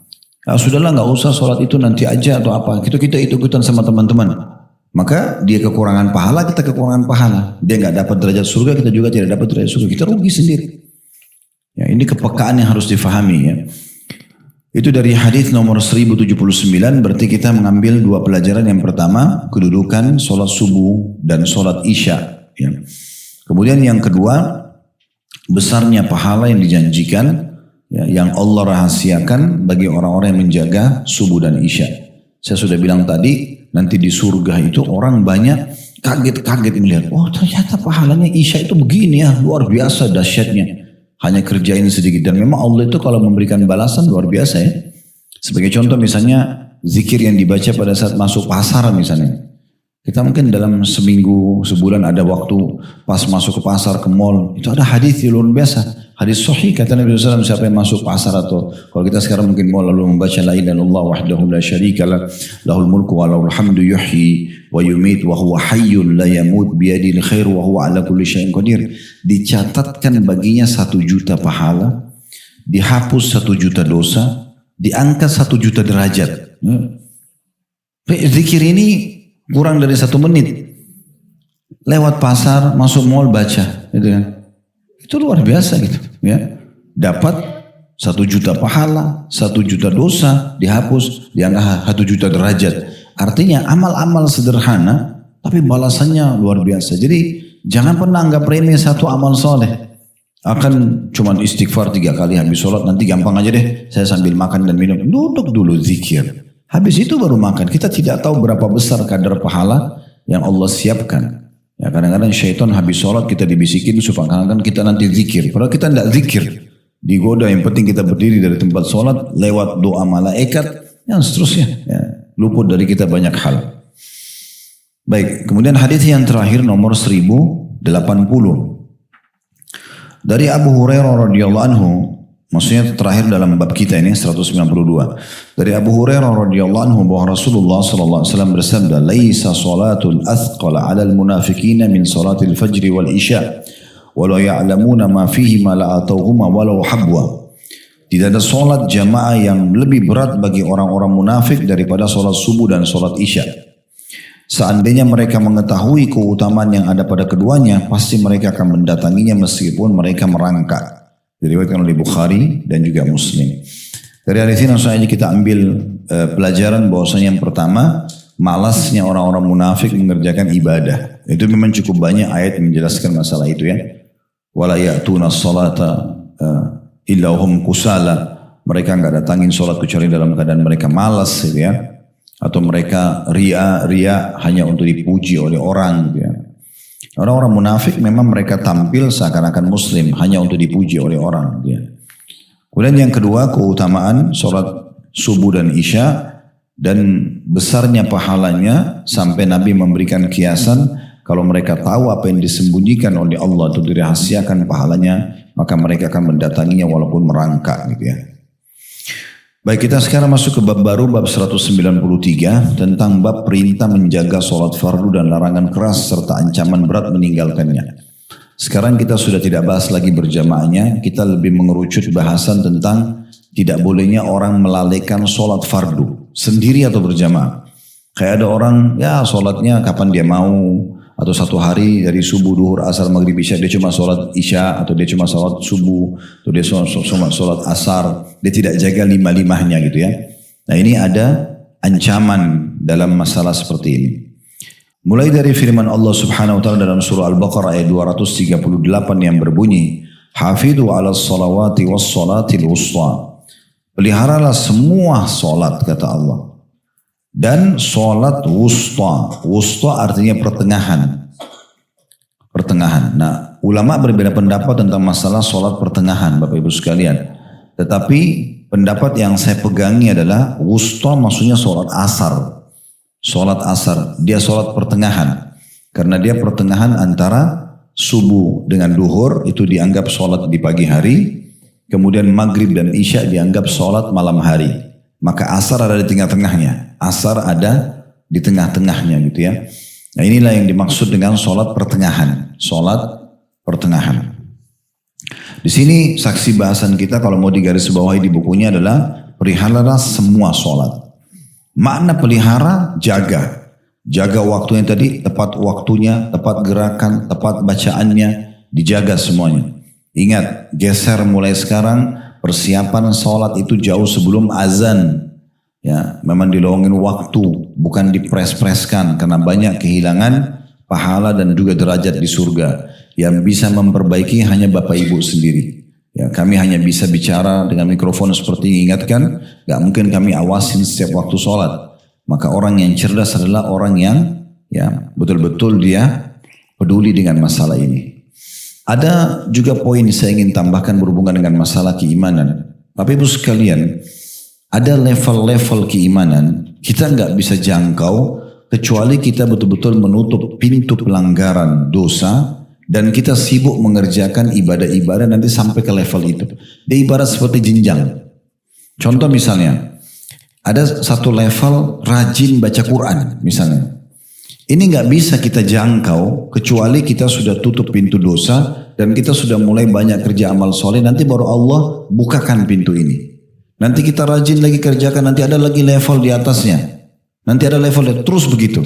Nah, sudahlah nggak usah sholat itu nanti aja atau apa. Kita ikut-ikutan sama teman-teman. Maka dia kekurangan pahala, kita kekurangan pahala. Dia nggak dapat derajat surga, kita juga tidak dapat derajat surga. Kita rugi sendiri. Ya, ini kepekaan yang harus difahami ya. Itu dari hadis nomor 1079, berarti kita mengambil 2 pelajaran. Yang pertama, kedudukan sholat subuh dan sholat isya. Ya. Kemudian yang kedua, besarnya pahala yang dijanjikan, ya, yang Allah rahasiakan bagi orang-orang yang menjaga subuh dan isya. Saya sudah bilang tadi, nanti di surga itu orang banyak kaget-kaget melihat, oh ternyata pahalanya isya itu begini ya, luar biasa dahsyatnya. Hanya kerjain sedikit. Dan memang Allah itu kalau memberikan balasan luar biasa ya. Sebagai contoh misalnya zikir yang dibaca pada saat masuk pasar misalnya. Kita mungkin dalam seminggu, sebulan ada waktu pas masuk ke pasar, ke mall. Itu ada hadis yang luar biasa. Hadis sahih kata Nabi SAW, siapa yang masuk pasar atau kalau kita sekarang mungkin mall lalu membaca la ilaha illallah wahdahu la syarikalah lahul mulku wa lahul hamdu yuhyi wa yumit wa huwa hayyun la yamut biyadil khair wa huwa ala kulli syai'in qadir. Dicatatkan baginya 1 juta pahala, dihapus 1 juta dosa, diangkat 1 juta derajat. Zikir ini kurang dari 1 menit. Lewat pasar, masuk mall baca, gitu kan. Itu luar biasa gitu, ya. Dapat 1 juta pahala, 1 juta dosa, dihapus, diangkat 1 juta derajat. Artinya amal-amal sederhana, tapi balasannya luar biasa. Jadi jangan pernah anggap remeh satu amal soleh. Akan cuman istighfar 3 kali habis sholat, nanti gampang aja deh, saya sambil makan dan minum. Duduk dulu zikir. Habis itu baru makan. Kita tidak tahu berapa besar kadar pahala yang Allah siapkan. Ya, kadang-kadang syaitan habis sholat kita dibisikin supaya kita nanti zikir. Padahal kita tidak zikir. Digoda, yang penting kita berdiri dari tempat sholat, lewat doa malaikat, dan seterusnya. Ya, luput dari kita banyak hal. Baik, kemudian hadis yang terakhir nomor 1080. Dari Abu Hurairah radhiyallahu anhu, Maksudnya terakhir dalam bab kita ini 192. Dari Abu Hurairah radhiyallahu anhu bahwa Rasulullah sallallahu alaihi wasallam bersabda, "Laisa salatul athqala 'alal munafiqina min salatil fajri wal isya, walau ya'lamuna ma fihi ma la atawhuma walau habwa." Tidak ada salat jamaah yang lebih berat bagi orang-orang munafik daripada salat subuh dan salat isya. Seandainya mereka mengetahui keutamaan yang ada pada keduanya, pasti mereka akan mendatanginya meskipun mereka merangkak. Diriwayatkan oleh Bukhari dan juga Muslim. Dari hadis ini langsung aja kita ambil pelajaran bahwasanya yang pertama, malasnya orang-orang munafik mengerjakan ibadah. Itu memang cukup banyak ayat yang menjelaskan masalah itu ya. Wala ya'tuna sholata illa hum kusala. Mereka enggak datangin sholat kecuali dalam keadaan mereka malas gitu ya. Atau mereka ria hanya untuk dipuji oleh orang gitu ya. Orang-orang munafik memang mereka tampil seakan-akan muslim hanya untuk dipuji oleh orang. Kemudian yang kedua, keutamaan sholat subuh dan isya dan besarnya pahalanya sampai Nabi memberikan kiasan kalau mereka tahu apa yang disembunyikan oleh Allah atau dirahasiakan pahalanya, maka mereka akan mendatanginya walaupun merangkak gitu ya. Baik, kita sekarang masuk ke bab baru, bab 193 tentang bab perintah menjaga sholat fardu dan larangan keras serta ancaman berat meninggalkannya. Sekarang kita sudah tidak bahas lagi berjamaahnya, kita lebih mengerucut bahasan tentang tidak bolehnya orang melalaikan sholat fardu sendiri atau berjamaah. Kayak ada orang ya sholatnya kapan dia mau, atau satu hari dari subuh, duhur, asar, maghrib, isya dia cuma sholat isya, atau dia cuma sholat subuh, atau dia cuma sholat asar, dia tidak jaga lima-limahnya gitu ya. Nah ini ada ancaman dalam masalah seperti ini. Mulai dari firman Allah subhanahu wa ta'ala dalam surah Al-Baqarah ayat 238 yang berbunyi, Hafidhu ala salawati was salatil wusta. Peliharalah semua sholat kata Allah. Dan sholat wusta. Wusta artinya pertengahan. Pertengahan. Nah, ulama berbeda pendapat tentang masalah sholat pertengahan, Bapak Ibu sekalian. Tetapi pendapat yang saya pegangi adalah wusta maksudnya sholat asar. Sholat asar. Dia sholat pertengahan. Karena dia pertengahan antara subuh dengan duhur itu dianggap sholat di pagi hari. Kemudian maghrib dan isya dianggap sholat malam hari. Maka asar ada di tengah-tengahnya. Asar ada di tengah-tengahnya gitu ya. Nah inilah yang dimaksud dengan sholat pertengahan. Sholat pertengahan. Di sini saksi bahasan kita kalau mau digarisbawahi di bukunya adalah peliharalah semua sholat. Makna pelihara jaga. Jaga waktunya tadi, tepat waktunya, tepat gerakan, tepat bacaannya, dijaga semuanya. Ingat, geser mulai sekarang. Persiapan sholat itu jauh sebelum azan. Ya, memang dilowongin waktu, bukan dipres-preskan karena banyak kehilangan pahala dan juga derajat di surga. Yang bisa memperbaiki hanya Bapak Ibu sendiri. Ya, kami hanya bisa bicara dengan mikrofon seperti ini, ingatkan, gak mungkin kami awasin setiap waktu sholat. Maka orang yang cerdas adalah orang yang ya betul-betul dia peduli dengan masalah ini. Ada juga poin saya ingin tambahkan berhubungan dengan masalah keimanan. Bapak Ibu sekalian, ada level-level keimanan kita nggak bisa jangkau kecuali kita betul-betul menutup pintu pelanggaran dosa dan kita sibuk mengerjakan ibadah-ibadah nanti sampai ke level itu. Dia ibarat seperti jenjang. Contoh misalnya, ada satu level rajin baca Quran misalnya. Ini nggak bisa kita jangkau kecuali kita sudah tutup pintu dosa dan kita sudah mulai banyak kerja amal soleh. Nanti baru Allah bukakan pintu ini. Nanti kita rajin lagi kerjakan, nanti ada lagi level di atasnya. Nanti ada level terus begitu.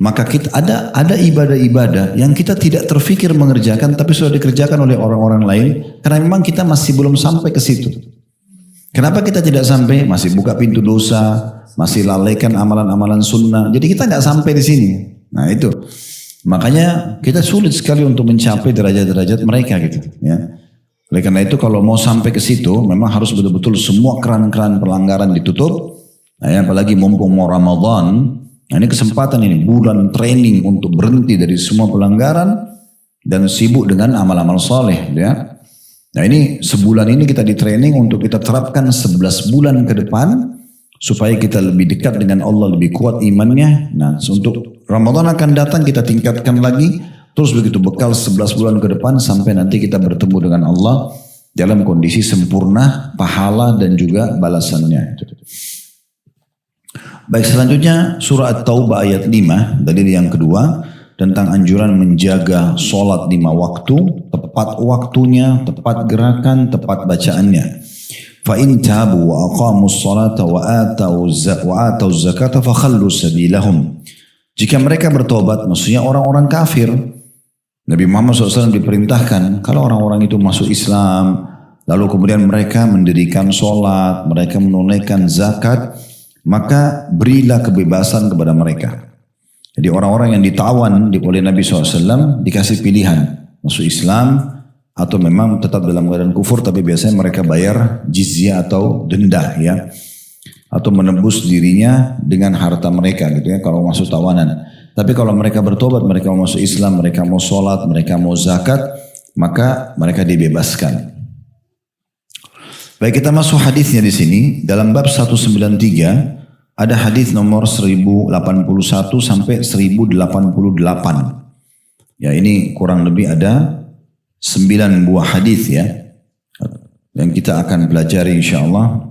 Maka kita ada ibadah-ibadah yang kita tidak terfikir mengerjakan tapi sudah dikerjakan oleh orang-orang lain karena memang kita masih belum sampai ke situ. Kenapa kita tidak sampai? Masih buka pintu dosa, masih lalaikan amalan-amalan sunnah. Jadi kita nggak sampai di sini. Nah itu, makanya kita sulit sekali untuk mencapai derajat-derajat mereka gitu. Ya. Oleh karena itu kalau mau sampai ke situ, memang harus betul-betul semua keran-keran pelanggaran ditutup. Nah, ya, apalagi mumpung mau Ramadan, nah ini kesempatan ini bulan training untuk berhenti dari semua pelanggaran dan sibuk dengan amal-amal soleh. Ya. Nah ini sebulan ini kita di training untuk kita terapkan 11 bulan ke depan supaya kita lebih dekat dengan Allah, lebih kuat imannya. Nah untuk Ramadan akan datang kita tingkatkan lagi, terus begitu bekal 11 bulan ke depan sampai nanti kita bertemu dengan Allah dalam kondisi sempurna pahala dan juga balasannya. Baik, selanjutnya surah At-Taubah ayat 5, dalil yang kedua tentang anjuran menjaga sholat 5 waktu, tepat waktunya, tepat gerakan, tepat bacaannya. Fa in tabu wa aqamus salata wa atau zakata fa khallu sabilahum. Jika mereka bertobat, maksudnya orang-orang kafir, Nabi Muhammad SAW diperintahkan kalau orang-orang itu masuk Islam, lalu kemudian mereka mendirikan sholat, mereka menunaikan zakat, maka berilah kebebasan kepada mereka. Jadi orang-orang yang ditawan oleh Nabi SAW dikasih pilihan, masuk Islam atau memang tetap dalam keadaan kufur, tapi biasanya mereka bayar jizyah atau denda ya, atau menebus dirinya dengan harta mereka gitu ya kalau masuk tawanan. Tapi kalau mereka bertobat, mereka mau masuk Islam, mereka mau sholat, mereka mau zakat, maka mereka dibebaskan. Baik, kita masuk hadisnya di sini. Dalam bab 193 ada hadis nomor 1081 sampai 1088. Ya, ini kurang lebih ada 9 buah hadis ya yang kita akan pelajari insyaallah.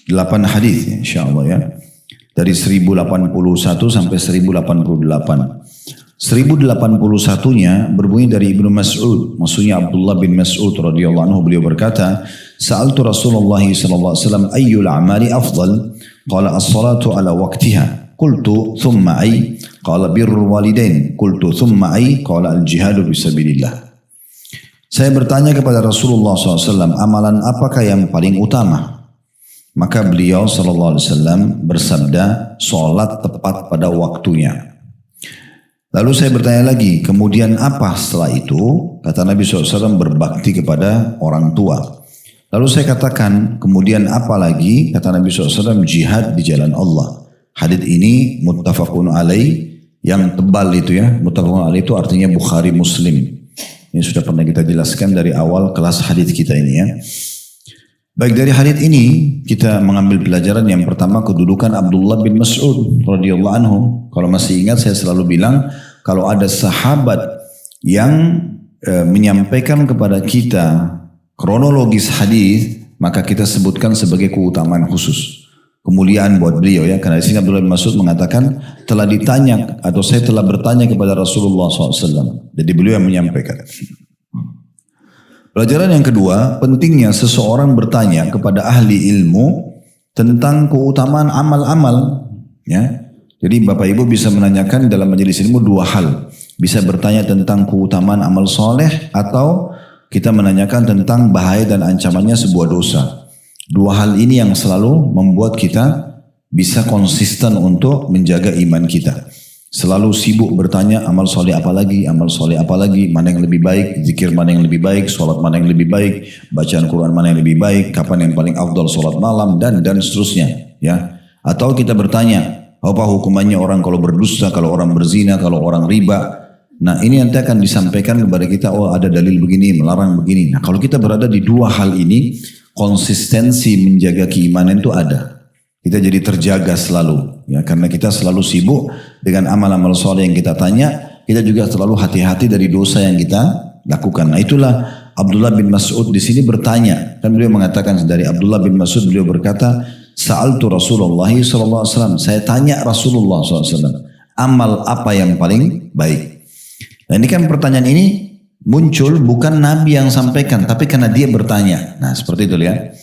8 hadis ya, insyaallah ya. Dari 1081 sampai 1088. 1081-nya berbunyi dari Ibnu Mas'ud, maksudnya Abdullah bin Mas'ud radhiyallahu anhu, beliau berkata, "Sa'altu Rasulullah sallallahu alaihi wasallam ayyul a'mali afdal? Qala as-salatu ala waqtiha. Qultu thumma ay? Qala birrul walidain. Qultu thumma ay? Qala al-jihadu fisabilillah." Saya bertanya kepada Rasulullah SAW, amalan apakah yang paling utama? Maka beliau SAW bersabda, sholat tepat pada waktunya. Lalu saya bertanya lagi, kemudian apa setelah itu? Kata Nabi SAW, berbakti kepada orang tua. Lalu saya katakan, kemudian apa lagi? Kata Nabi SAW, jihad di jalan Allah. Hadits ini muttafaqun alaih, yang tebal itu ya. Muttafaqun alaih itu artinya Bukhari Muslim. Ini sudah pernah kita jelaskan dari awal kelas hadits kita ini ya. Baik, dari hadits ini kita mengambil pelajaran yang pertama, kedudukan Abdullah bin Mas'ud radhiyallahu anhu. Kalau masih ingat, saya selalu bilang kalau ada sahabat yang menyampaikan kepada kita kronologis hadis, maka kita sebutkan sebagai keutamaan khusus, kemuliaan buat beliau ya. Karena di sini Abdullah bin Mas'ud mengatakan telah ditanya atau saya telah bertanya kepada Rasulullah SAW. Jadi beliau yang menyampaikan. Pelajaran yang kedua, pentingnya seseorang bertanya kepada ahli ilmu tentang keutamaan amal-amal. Ya, jadi Bapak Ibu bisa menanyakan dalam majelis ilmu 2 hal. Bisa bertanya tentang keutamaan amal soleh atau kita menanyakan tentang bahaya dan ancamannya sebuah dosa. 2 hal ini yang selalu membuat kita bisa konsisten untuk menjaga iman kita. Selalu sibuk bertanya amal soleh apa lagi, amal soleh apa lagi, mana yang lebih baik, zikir mana yang lebih baik, sholat mana yang lebih baik, bacaan Quran mana yang lebih baik, kapan yang paling afdal sholat malam, dan seterusnya. Ya. Atau kita bertanya, apa hukumannya orang kalau berdusta, kalau orang berzina, kalau orang riba. Nah, ini nanti akan disampaikan kepada kita, oh ada dalil begini, melarang begini. Nah, kalau kita berada di 2 hal ini, konsistensi menjaga keimanan itu ada. Kita jadi terjaga selalu, ya, karena kita selalu sibuk dengan amal-amal soleh yang kita tanya, kita juga selalu hati-hati dari dosa yang kita lakukan. Nah, itulah Abdullah bin Mas'ud di sini bertanya, kan beliau mengatakan dari Abdullah bin Mas'ud, beliau berkata, "Sa'altu Rasulullah SAW." Saya tanya Rasulullah SAW, amal apa yang paling baik? Nah, ini kan pertanyaan ini muncul bukan Nabi yang sampaikan, tapi karena dia bertanya. Nah, seperti itu ya.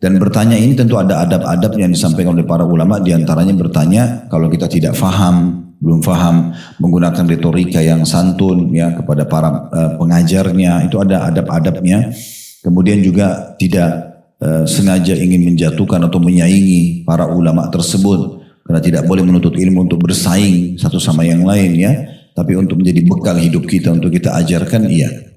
Dan bertanya ini tentu ada adab-adab yang disampaikan oleh para ulama, diantaranya bertanya kalau kita tidak faham, belum faham, menggunakan retorika yang santun ya kepada para pengajarnya, itu ada adab-adabnya. Kemudian juga tidak sengaja ingin menjatuhkan atau menyaingi para ulama tersebut, karena tidak boleh menuntut ilmu untuk bersaing satu sama yang lain ya, tapi untuk menjadi bekal hidup kita untuk kita ajarkan iya.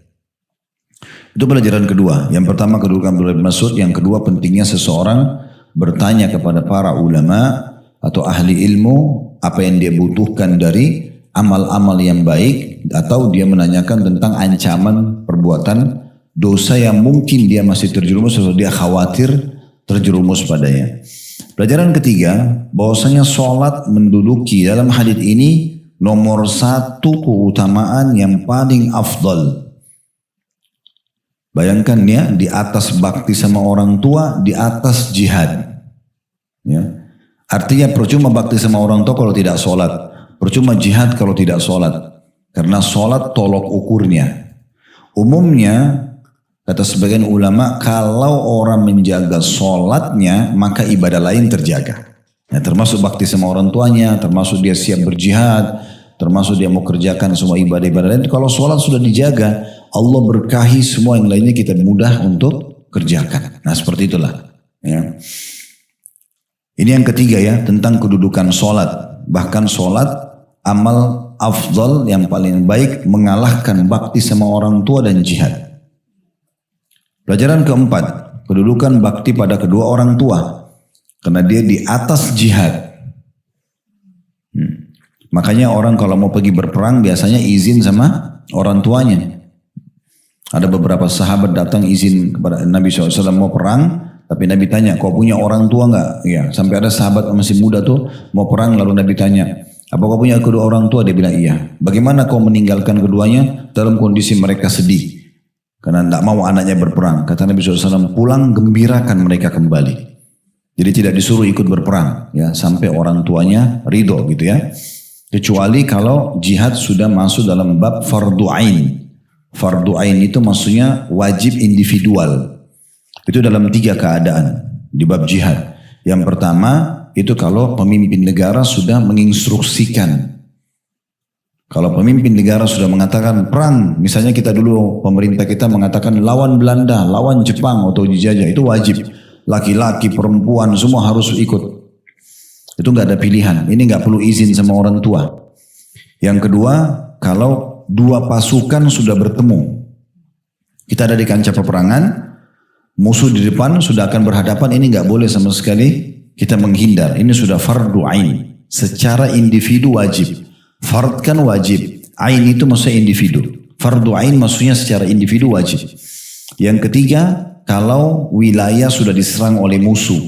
Itu pelajaran kedua. Yang pertama kedudukan Abdullah bin Mas'ud, yang kedua pentingnya seseorang bertanya kepada para ulama atau ahli ilmu apa yang dia butuhkan dari amal-amal yang baik, atau dia menanyakan tentang ancaman perbuatan dosa yang mungkin dia masih terjerumus atau dia khawatir terjerumus padanya. Pelajaran ketiga, bahwasanya sholat menduduki dalam hadits ini nomor satu keutamaan yang paling afdal. Bayangkan ya, di atas bakti sama orang tua, di atas jihad. Ya. Artinya percuma bakti sama orang tua kalau tidak sholat. Percuma jihad kalau tidak sholat. Karena sholat tolok ukurnya. Umumnya, kata sebagian ulama, kalau orang menjaga sholatnya, maka ibadah lain terjaga. Ya, termasuk bakti sama orang tuanya, termasuk dia siap berjihad, termasuk dia mau kerjakan semua ibadah-ibadah lain. Kalau sholat sudah dijaga, Allah berkahi semua yang lainnya kita mudah untuk kerjakan. Nah seperti itulah. Ya. Ini yang ketiga ya, tentang kedudukan sholat. Bahkan sholat amal afdal yang paling baik mengalahkan bakti sama orang tua dan jihad. Pelajaran keempat, kedudukan bakti pada kedua orang tua. Karena dia di atas jihad. Makanya orang kalau mau pergi berperang biasanya izin sama orang tuanya. Ada beberapa sahabat datang izin kepada Nabi SAW mau perang. Tapi Nabi tanya, kau punya orang tua enggak? Ya, sampai ada sahabat masih muda tuh mau perang lalu Nabi tanya, apa kau punya kedua orang tua? Dia bilang iya. Bagaimana kau meninggalkan keduanya dalam kondisi mereka sedih? Karena tidak mau anaknya berperang. Kata Nabi SAW, pulang gembirakan mereka kembali. Jadi tidak disuruh ikut berperang. Ya, sampai orang tuanya ridho gitu ya. Kecuali kalau jihad sudah masuk dalam bab fardu ain. Fardu ain itu maksudnya wajib individual. Itu dalam 3 keadaan di bab jihad. Yang pertama itu kalau pemimpin negara sudah menginstruksikan. Kalau pemimpin negara sudah mengatakan perang, misalnya kita dulu pemerintah kita mengatakan lawan Belanda, lawan Jepang atau dijajah, itu wajib. Laki-laki, perempuan semua harus ikut. Itu nggak ada pilihan. Ini nggak perlu izin sama orang tua. Yang kedua, kalau 2 pasukan sudah bertemu, kita ada di kancah peperangan, musuh di depan sudah akan berhadapan, ini nggak boleh sama sekali kita menghindar. Ini sudah fardu ain, secara individu wajib. Fard kan wajib, ain itu maksudnya individu. Fardu ain maksudnya secara individu wajib. Yang ketiga, kalau wilayah sudah diserang oleh musuh.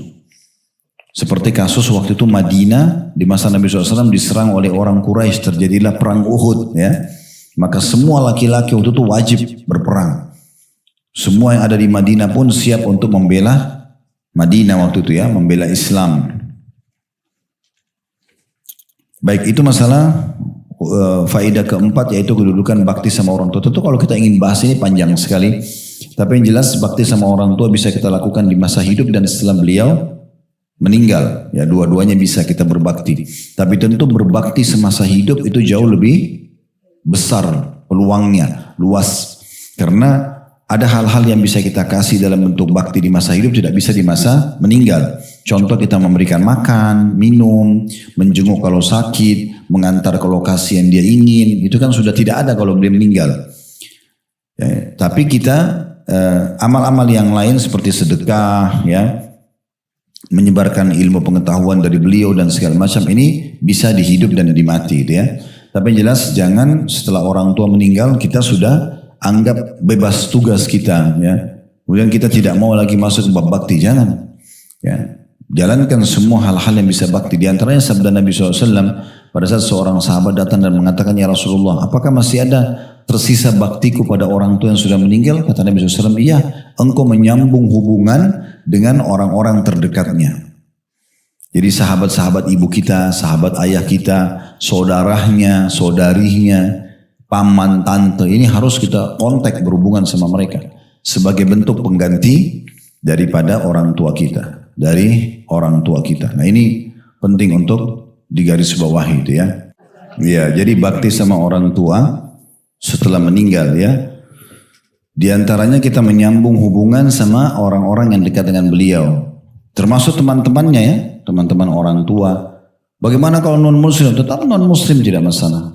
Seperti kasus waktu itu Madinah di masa Nabi SAW diserang oleh orang Quraisy, terjadilah perang Uhud ya. Maka semua laki-laki waktu itu wajib berperang. Semua yang ada di Madinah pun siap untuk membela Madinah waktu itu ya, membela Islam. Baik, itu masalah faedah keempat, yaitu kedudukan bakti sama orang tua. Tentu kalau kita ingin bahas ini panjang sekali. Tapi yang jelas bakti sama orang tua bisa kita lakukan di masa hidup dan setelah beliau meninggal. Ya, dua-duanya bisa kita berbakti. Tapi tentu berbakti semasa hidup itu jauh lebih besar peluangnya, luas. Karena ada hal-hal yang bisa kita kasih dalam bentuk bakti di masa hidup tidak bisa di masa meninggal. Contoh kita memberikan makan, minum, menjenguk kalau sakit, mengantar ke lokasi yang dia ingin. Itu kan sudah tidak ada kalau dia meninggal. Ya, tapi kita amal-amal yang lain seperti sedekah, ya, menyebarkan ilmu pengetahuan dari beliau dan segala macam ini bisa dihidup dan dimati, gitu ya. Tapi yang jelas jangan setelah orang tua meninggal kita sudah anggap bebas tugas kita, ya. Kemudian kita tidak mau lagi masuk ke bab bakti, jangan. Ya, jalankan semua hal-hal yang bisa bakti. Di antaranya sabda Nabi SAW pada saat seorang sahabat datang dan mengatakan, ya Rasulullah, apakah masih ada tersisa baktiku pada orang tua yang sudah meninggal? Kata Nabi SAW, iya, engkau menyambung hubungan dengan orang-orang terdekatnya. Jadi sahabat-sahabat ibu kita, sahabat ayah kita, saudaranya, saudarinya, paman, tante, ini harus kita kontak berhubungan sama mereka. Sebagai bentuk pengganti daripada orang tua kita. Dari orang tua kita. Nah ini penting untuk digarisbawahi itu ya. Ya, jadi bakti sama orang tua setelah meninggal ya. Di antaranya kita menyambung hubungan sama orang-orang yang dekat dengan beliau. Termasuk teman-temannya ya, teman-teman orang tua. Bagaimana kalau non-muslim? Tetap non-muslim tidak masalah.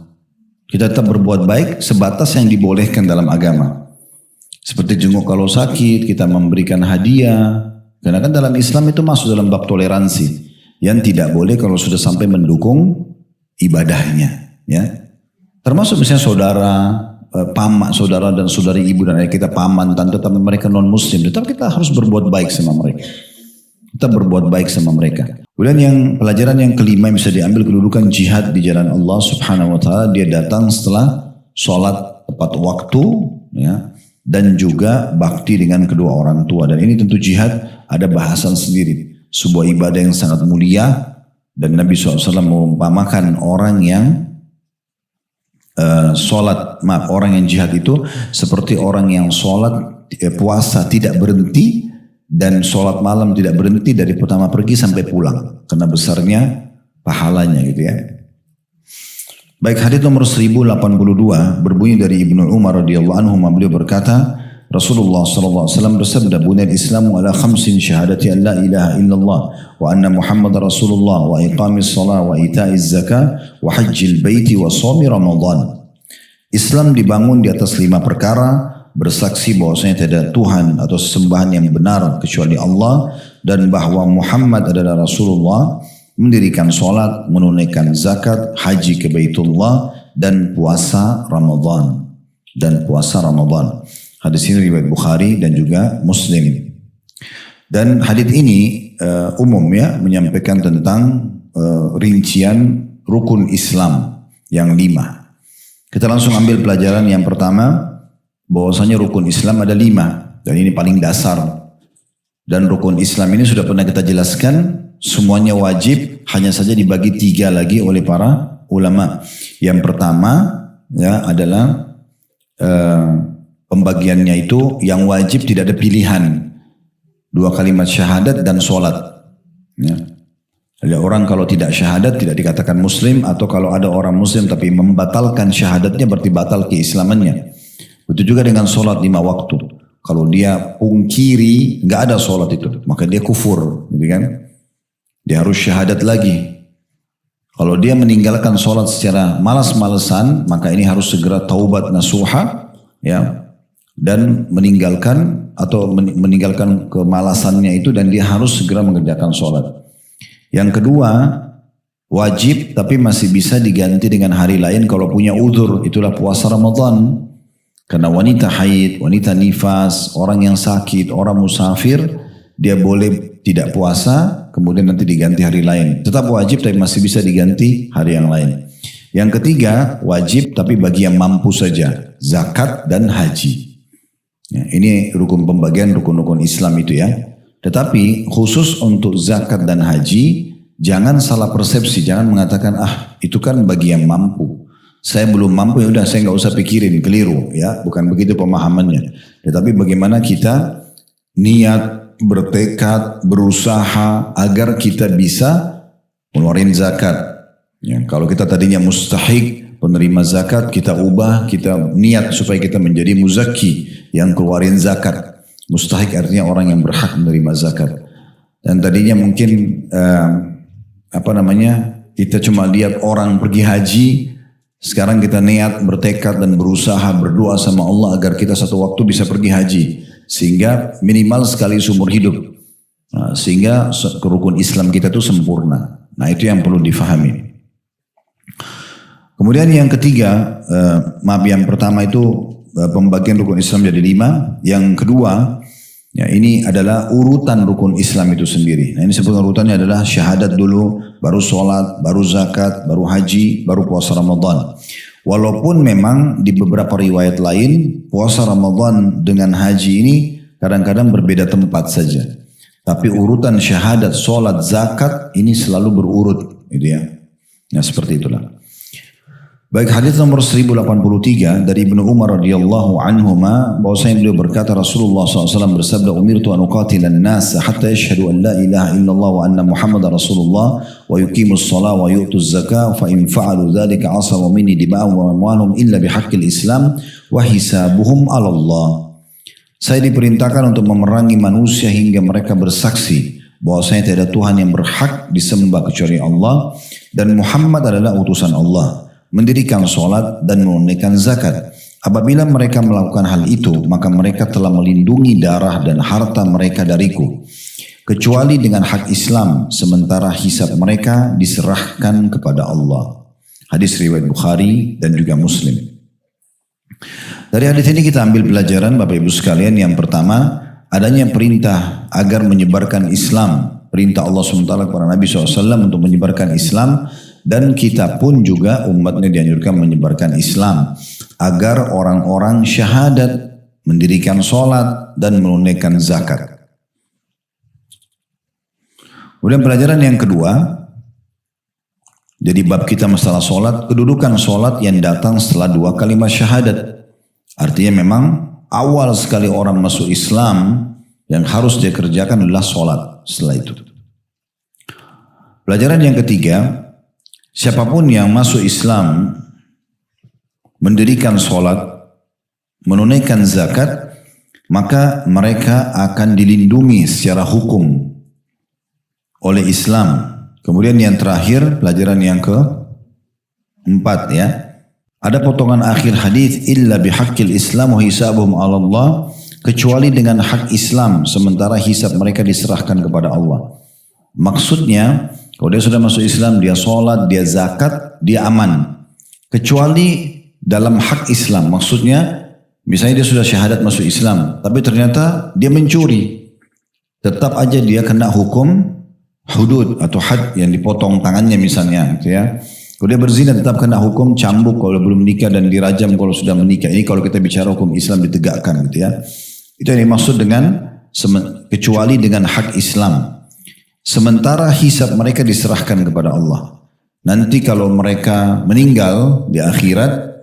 Kita tetap berbuat baik sebatas yang dibolehkan dalam agama. Seperti jenguk kalau sakit, kita memberikan hadiah. Karena kan dalam Islam itu masuk dalam bab toleransi. Yang tidak boleh kalau sudah sampai mendukung ibadahnya. Ya. Termasuk misalnya saudara, paman, saudara dan saudari ibu dan ayah kita, paman, tante, tapi mereka non-muslim. Tetap kita harus berbuat baik sama mereka. Kita berbuat baik sama mereka. Kemudian yang pelajaran yang kelima yang bisa diambil kedudukan jihad di jalan Allah Subhanahu wa taala, dia datang setelah sholat tepat waktu, ya, dan juga bakti dengan kedua orang tua. Dan ini tentu jihad ada bahasan sendiri, sebuah ibadah yang sangat mulia, dan Nabi SAW mengumpamakan orang yang orang yang jihad itu seperti orang yang sholat puasa tidak berhenti dan sholat malam tidak berhenti dari pertama pergi sampai pulang, karena besarnya pahalanya gitu ya. Baik, hadits nomor 1082 berbunyi dari Ibnu Umar radhiyallahu anhu, beliau berkata, Rasulullah SAW bersabda, "Buniyal Islamu ala khamsin syahadati an la ilaha illallah wa anna Muhammad Rasulullah wa iqamis salat wa ita'iz zakah wa hajjil baiti wa shaumi Ramadan." Islam dibangun di atas 5 perkara, bersaksi bahwasanya tidak ada Tuhan atau sesembahan yang benar kecuali Allah, dan bahwa Muhammad adalah Rasulullah, mendirikan salat, menunaikan zakat, haji ke Baitullah, dan puasa Ramadan. Hadis ini riwayat Bukhari dan juga Muslim. Dan hadis ini umum ya, menyampaikan tentang rincian rukun Islam yang 5. Kita langsung ambil pelajaran yang pertama, bahwasanya rukun Islam ada 5, dan ini paling dasar. Dan rukun Islam ini sudah pernah kita jelaskan, semuanya wajib, hanya saja dibagi 3 lagi oleh para ulama. Yang pertama ya adalah pembagiannya itu yang wajib tidak ada pilihan, 2 kalimat syahadat dan sholat. Ya. Ada orang kalau tidak syahadat tidak dikatakan muslim, atau kalau ada orang muslim tapi membatalkan syahadatnya berarti batal keislamannya. Begitu juga dengan sholat 5 waktu. Kalau dia pungkiri nggak ada sholat itu, maka dia kufur, gitu kan? Dia harus syahadat lagi. Kalau dia meninggalkan sholat secara malas-malesan, maka ini harus segera taubat nasuha, ya, dan meninggalkan kemalasannya itu, dan dia harus segera mengerjakan sholat. Yang kedua, wajib tapi masih bisa diganti dengan hari lain kalau punya udzur, itulah puasa Ramadan. Karena wanita haid, wanita nifas, orang yang sakit, orang musafir, dia boleh tidak puasa, kemudian nanti diganti hari lain. Tetap wajib tapi masih bisa diganti hari yang lain. Yang ketiga, wajib tapi bagi yang mampu saja, zakat dan haji. Ya, ini rukun pembagian rukun-rukun Islam itu ya. Tetapi khusus untuk zakat dan haji, jangan salah persepsi, jangan mengatakan itu kan bagi yang mampu. Saya belum mampu, ya udah saya nggak usah pikirin, keliru ya, bukan begitu pemahamannya. Tetapi bagaimana kita niat, bertekad, berusaha agar kita bisa ngeluarin zakat. Ya, kalau kita tadinya mustahik penerima zakat, kita ubah, kita niat supaya kita menjadi muzaki yang keluarin zakat. Mustahik artinya orang yang berhak menerima zakat. Dan tadinya mungkin kita cuma lihat orang pergi haji. Sekarang kita niat, bertekad dan berusaha berdoa sama Allah agar kita satu waktu bisa pergi haji. Sehingga minimal sekali seumur hidup. Nah, sehingga rukun Islam kita itu sempurna. Nah, itu yang perlu difahami. Kemudian yang ketiga, yang pertama itu pembagian rukun Islam jadi 5. Yang kedua, ya ini adalah urutan rukun Islam itu sendiri. Nah, ini sebutkan urutannya adalah syahadat dulu, baru sholat, baru zakat, baru haji, baru puasa Ramadan. Walaupun memang di beberapa riwayat lain, puasa Ramadan dengan haji ini kadang-kadang berbeda tempat saja. Tapi urutan syahadat, sholat, zakat ini selalu berurut, gitu ya. Nah, seperti itulah. Baik, hadis nomor 1083 dari Ibnu Umar radhiyallahu anhuma, bahwasanya beliau berkata, Rasulullah SAW bersabda, "Umirtu an uqatilan nas hatta yashhadu an la ilaha illallah wa anna Muhammadar Rasulullah wa yuqimus shalah wa yu'tuz zakah fa in fa'alu dzalika 'asamu minni dima'ahum wa amwaluhum illa bihaqqil Islam wa hisabuhum 'ala Allah." Saya diperintahkan untuk memerangi manusia hingga mereka bersaksi bahwasanya tidak ada Tuhan yang berhak disembah kecuali Allah dan Muhammad adalah utusan Allah, mendirikan sholat dan menunaikan zakat. Apabila mereka melakukan hal itu, maka mereka telah melindungi darah dan harta mereka dariku, kecuali dengan hak Islam, sementara hisab mereka diserahkan kepada Allah. Hadis riwayat Bukhari dan juga Muslim. Dari hadis ini kita ambil pelajaran Bapak Ibu sekalian. Yang pertama, adanya perintah agar menyebarkan Islam perintah Allah SWT kepada Nabi SAW untuk menyebarkan Islam, dan kita pun juga umatnya dianjurkan menyebarkan Islam agar orang-orang syahadat, mendirikan sholat dan menunaikan zakat. Kemudian pelajaran yang kedua, jadi bab kita masalah sholat, kedudukan sholat yang datang setelah 2 kalimat syahadat. Artinya memang awal sekali orang masuk Islam yang harus dia kerjakan adalah sholat setelah itu. Pelajaran yang ketiga, siapapun yang masuk Islam, mendirikan sholat, menunaikan zakat, maka mereka akan dilindungi secara hukum oleh Islam. Kemudian yang terakhir, pelajaran yang keempat ya. Ada potongan akhir hadis, illa bihaqqil Islam wa hisabuhum 'ala Allah, kecuali dengan hak Islam sementara hisab mereka diserahkan kepada Allah. Maksudnya, kalau dia sudah masuk Islam, dia sholat, dia zakat, dia aman. Kecuali dalam hak Islam, maksudnya misalnya dia sudah syahadat masuk Islam, tapi ternyata dia mencuri, tetap aja dia kena hukum hudud atau had yang dipotong tangannya misalnya, gitu ya. Kalau dia berzina tetap kena hukum cambuk kalau belum menikah dan dirajam kalau sudah menikah. Ini kalau kita bicara hukum Islam ditegakkan, gitu ya. Itu yang dimaksud dengan kecuali dengan hak Islam. Sementara hisab mereka diserahkan kepada Allah. Nanti kalau mereka meninggal di akhirat,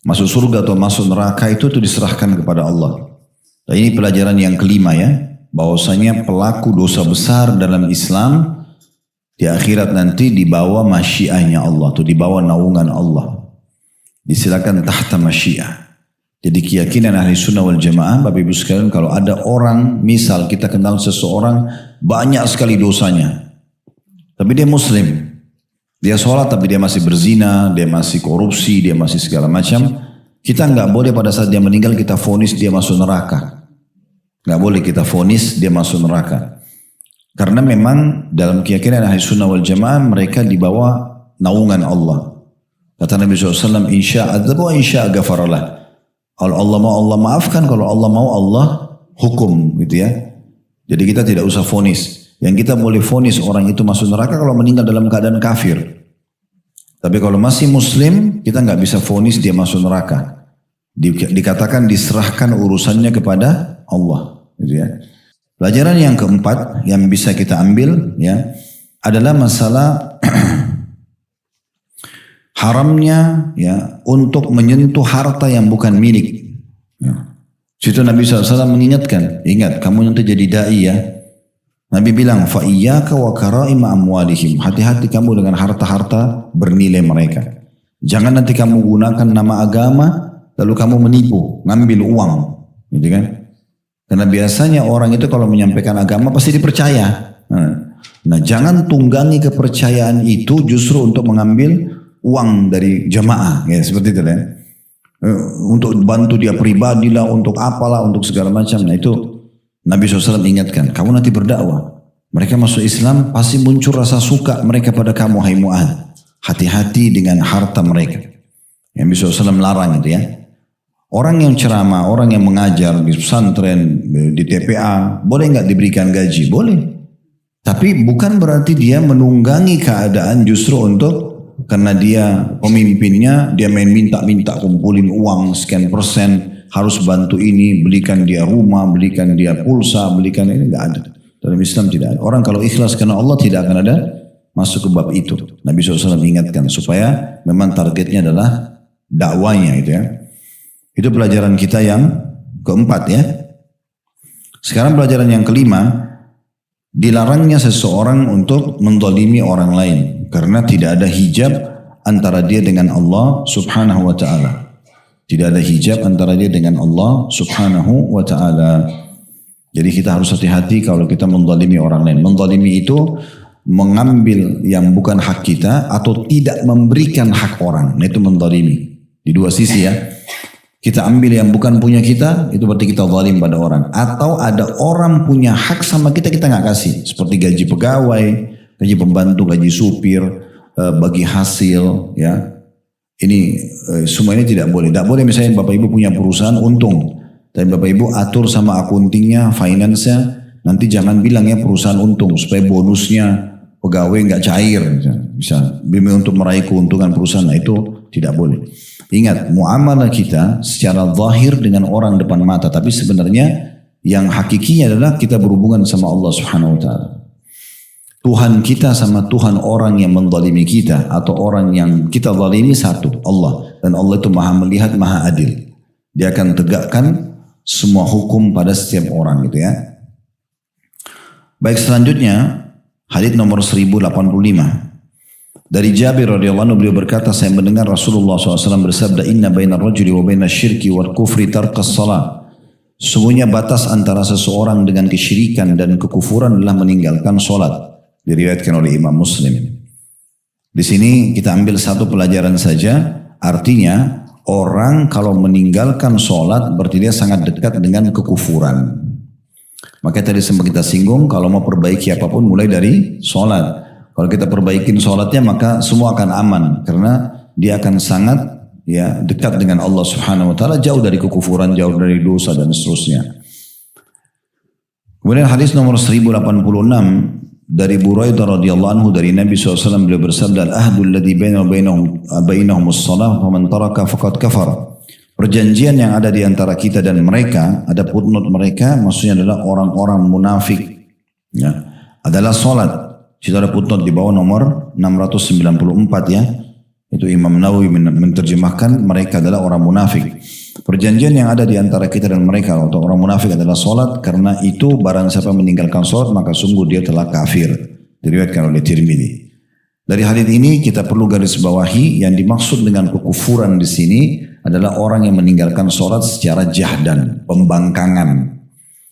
masuk surga atau masuk neraka itu diserahkan kepada Allah. Dan ini pelajaran yang kelima ya, bahwasanya pelaku dosa besar dalam Islam di akhirat nanti dibawa masyiahnya Allah, atau dibawa naungan Allah. Disilakan tahta masyiah. Jadi keyakinan ahli sunnah wal jamaah, Bapak Ibu sekalian, kalau ada orang, misal kita kenal seseorang banyak sekali dosanya, tapi dia muslim, dia sholat tapi dia masih berzina, dia masih korupsi, dia masih segala macam, kita nggak boleh pada saat dia meninggal kita vonis dia masuk neraka. Nggak boleh kita vonis dia masuk neraka. Karena memang dalam keyakinan ahli sunnah wal jamaah mereka dibawa naungan Allah. Kata Nabi SAW, insya adzab wa insya ghafaralah. Kalau Allah mau Allah maafkan, kalau Allah mau Allah hukum, gitu ya. Jadi kita tidak usah vonis. Yang kita boleh vonis orang itu masuk neraka kalau meninggal dalam keadaan kafir. Tapi kalau masih muslim, kita nggak bisa vonis dia masuk neraka. Dikatakan diserahkan urusannya kepada Allah, gitu ya. Pelajaran yang keempat yang bisa kita ambil ya adalah masalah haramnya ya untuk menyentuh harta yang bukan milik. Ya. Situ Nabi SAW mengingatkan, ingat kamu nanti jadi dai ya. Nabi bilang, fa iyyaka wa karaima amwalihim, hati-hati kamu dengan harta-harta bernilai mereka. Jangan nanti kamu gunakan nama agama lalu kamu menipu, ngambil uang, gitu kan? Karena biasanya orang itu kalau menyampaikan agama pasti dipercaya. Nah, jangan tunggangi kepercayaan itu justru untuk mengambil uang dari jamaah, ya seperti itu ya. Untuk bantu dia pribadi lah, untuk apalah, untuk segala macam. Nah itu Nabi SAW ingatkan, kamu nanti berdakwah, mereka masuk Islam pasti muncul rasa suka mereka pada kamu, hai Mu'adz. Hati-hati dengan harta mereka. Yang Nabi SAW larang itu ya. Orang yang ceramah, orang yang mengajar di pesantren, di TPA, boleh nggak diberikan gaji? Boleh. Tapi bukan berarti dia menunggangi keadaan justru untuk, karena dia pemimpinnya, dia main minta-minta kumpulin uang sekian persen, harus bantu ini, belikan dia rumah, belikan dia pulsa, belikan ini, nggak ada. Dalam Islam tidak ada. Orang kalau ikhlas karena Allah tidak akan ada masuk ke bab itu. Nabi SAW ingatkan supaya memang targetnya adalah dakwanya itu ya. Itu pelajaran kita yang keempat ya. Sekarang pelajaran yang kelima, dilarangnya seseorang untuk menzalimi orang lain karena tidak ada hijab antara dia dengan Allah Subhanahu wa taala. Tidak ada hijab antara dia dengan Allah Subhanahu wa taala. Jadi kita harus hati-hati kalau kita menzalimi orang lain. Menzalimi itu mengambil yang bukan hak kita atau tidak memberikan hak orang. Nah, itu menzalimi. Di dua sisi ya. Kita ambil yang bukan punya kita, itu berarti kita zalim pada orang. Atau ada orang punya hak sama kita, kita nggak kasih. Seperti gaji pegawai, gaji pembantu, gaji supir, bagi hasil. Ya, ini semua ini tidak boleh. Tidak boleh misalnya Bapak Ibu punya perusahaan untung. Dan Bapak Ibu atur sama akuntingnya, finance-nya, Nanti jangan bilang ya perusahaan untung supaya bonusnya pegawai nggak cair, bisa demi untuk meraih keuntungan perusahaan. Nah, itu tidak boleh. Ingat, muamalah kita secara zahir dengan orang depan mata, tapi sebenarnya yang hakikinya adalah kita berhubungan sama Allah Subhanahu wa taala. Tuhan kita sama Tuhan orang yang menzalimi kita atau orang yang kita zalimi satu, Allah. Dan Allah itu Maha melihat, Maha adil. Dia akan tegakkan semua hukum pada setiap orang gitu ya. Baik, selanjutnya hadits nomor 1085. Dari Jabir radhiyallahu anhu, beliau berkata, saya mendengar Rasulullah SAW bersabda, inna bainar rajuli wa bainas syirki wal kufri tarkas salat. Sesungguhnya batas antara seseorang dengan kesyirikan dan kekufuran adalah meninggalkan solat. Diriwayatkan oleh Imam Muslim. Di sini kita ambil satu pelajaran saja, artinya orang kalau meninggalkan solat berarti dia sangat dekat dengan kekufuran. Maka tadi sempat kita singgung, kalau mau perbaiki apapun mulai dari solat. Kalau kita perbaikin solatnya maka semua akan aman, karena dia akan sangat ya dekat dengan Allah Subhanahu wa taala, jauh dari kekufuran, jauh dari dosa dan seterusnya. Kemudian hadis nomor 1086 dari Buraidah radhiyallahu anhu, dari Nabi SAW, beliau bersabda, al-ahdul ladzi bainahum as-salah faman taraka faqad kafar. Perjanjian yang ada di antara kita dan mereka, ada footnote mereka, maksudnya adalah orang-orang munafik ya, adalah salat. Situ ada footnote di bawah nomor 694 ya. Itu Imam Nawawi menerjemahkan mereka adalah orang munafik. Perjanjian yang ada di antara kita dan mereka atau orang munafik adalah solat, karena itu barang siapa meninggalkan solat maka sungguh dia telah kafir. Diriwayatkan oleh Tirmidzi. Dari hadits ini kita perlu garis bawahi, yang dimaksud dengan kekufuran di sini adalah orang yang meninggalkan solat secara jahdan, pembangkangan.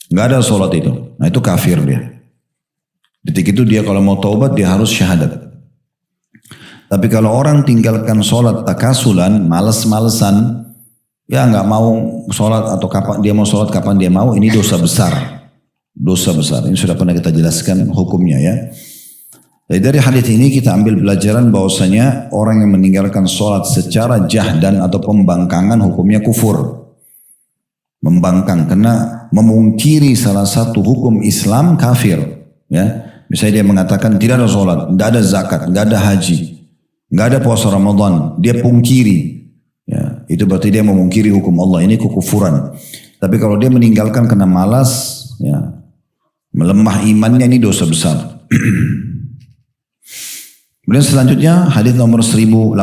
Nggak ada solat itu, nah itu kafir dia. Detik itu dia kalau mau taubat dia harus syahadat. Tapi kalau orang tinggalkan solat takasulan, males-malesan, ya nggak mau sholat atau kapan dia mau sholat kapan dia mau, ini dosa besar. Dosa besar. Ini sudah pernah kita jelaskan hukumnya ya. Jadi dari hadits ini kita ambil pelajaran bahwasanya orang yang meninggalkan sholat secara jahdan atau pembangkangan hukumnya kufur. Membangkang karena memungkiri salah satu hukum Islam, kafir. Ya, misalnya dia mengatakan tidak ada sholat, tidak ada zakat, tidak ada haji, tidak ada puasa Ramadan, dia pungkiri. Ya, itu berarti dia memungkiri hukum Allah, ini kekufuran. Tapi kalau dia meninggalkan karena malas, ya, melemah imannya, ini dosa besar. Kemudian selanjutnya hadis nomor 1087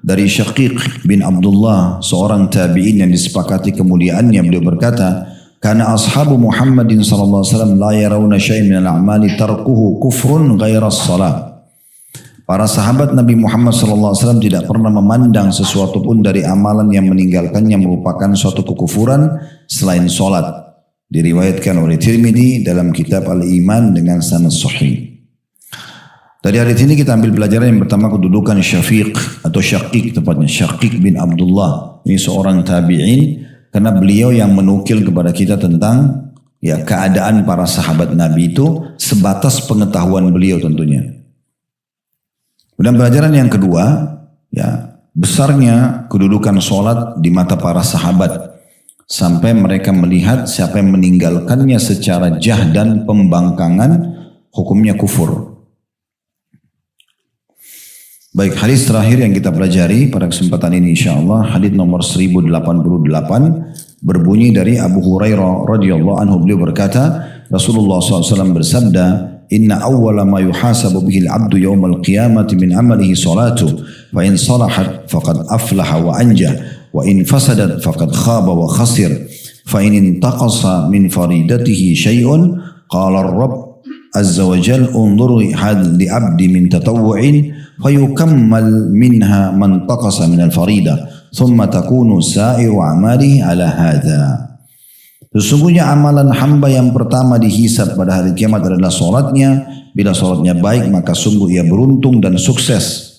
dari Syaqiq bin Abdullah, seorang tabi'in yang disepakati kemuliaannya, beliau berkata, karena ashabu Muhammadin sallallahu alaihi wasallam la yarawna syai'an min al-a'mali tarkuhu kufrun ghaira as-salat. Para sahabat Nabi Muhammad SAW tidak pernah memandang sesuatu pun dari amalan yang meninggalkannya merupakan suatu kekufuran selain solat. Diriwayatkan oleh Tirmidzi dalam kitab Al-Iman dengan sanad sahih. Dari hadits ini kita ambil pelajaran yang pertama, kedudukan Syafiq atau Syaqiq, tepatnya Syaqiq bin Abdullah. Ini seorang tabi'in, karena beliau yang menukil kepada kita tentang ya keadaan para sahabat Nabi itu sebatas pengetahuan beliau tentunya. Dan pelajaran yang kedua, ya, besarnya kedudukan sholat di mata para sahabat sampai mereka melihat siapa yang meninggalkannya secara jahdan pembangkangan hukumnya kufur. Baik, hadis terakhir yang kita pelajari pada kesempatan ini insyaallah hadis nomor 1088 berbunyi dari Abu Hurairah radhiyallahu anhu, beliau berkata, Rasulullah SAW bersabda, inna awwala ma yuhasabu bihi al-'abdu yawmal qiyamati min 'amalihi salatu, fa in salahat faqad aflaha wa anja, wa in fasadat faqad khaba wa khasir, fa in intaqasa min faridatihi syai'un qala ar-rabb azza wa jalla unzuru hal li 'abdi min tatawwu'in fayukammal minha man taqasa min al-faridah thumma takunu sa'iru a'malihi ala hadha. Sesungguhnya amalan hamba yang pertama dihisab pada hari kiamat adalah solatnya. Bila solatnya baik maka sungguh ia beruntung dan sukses.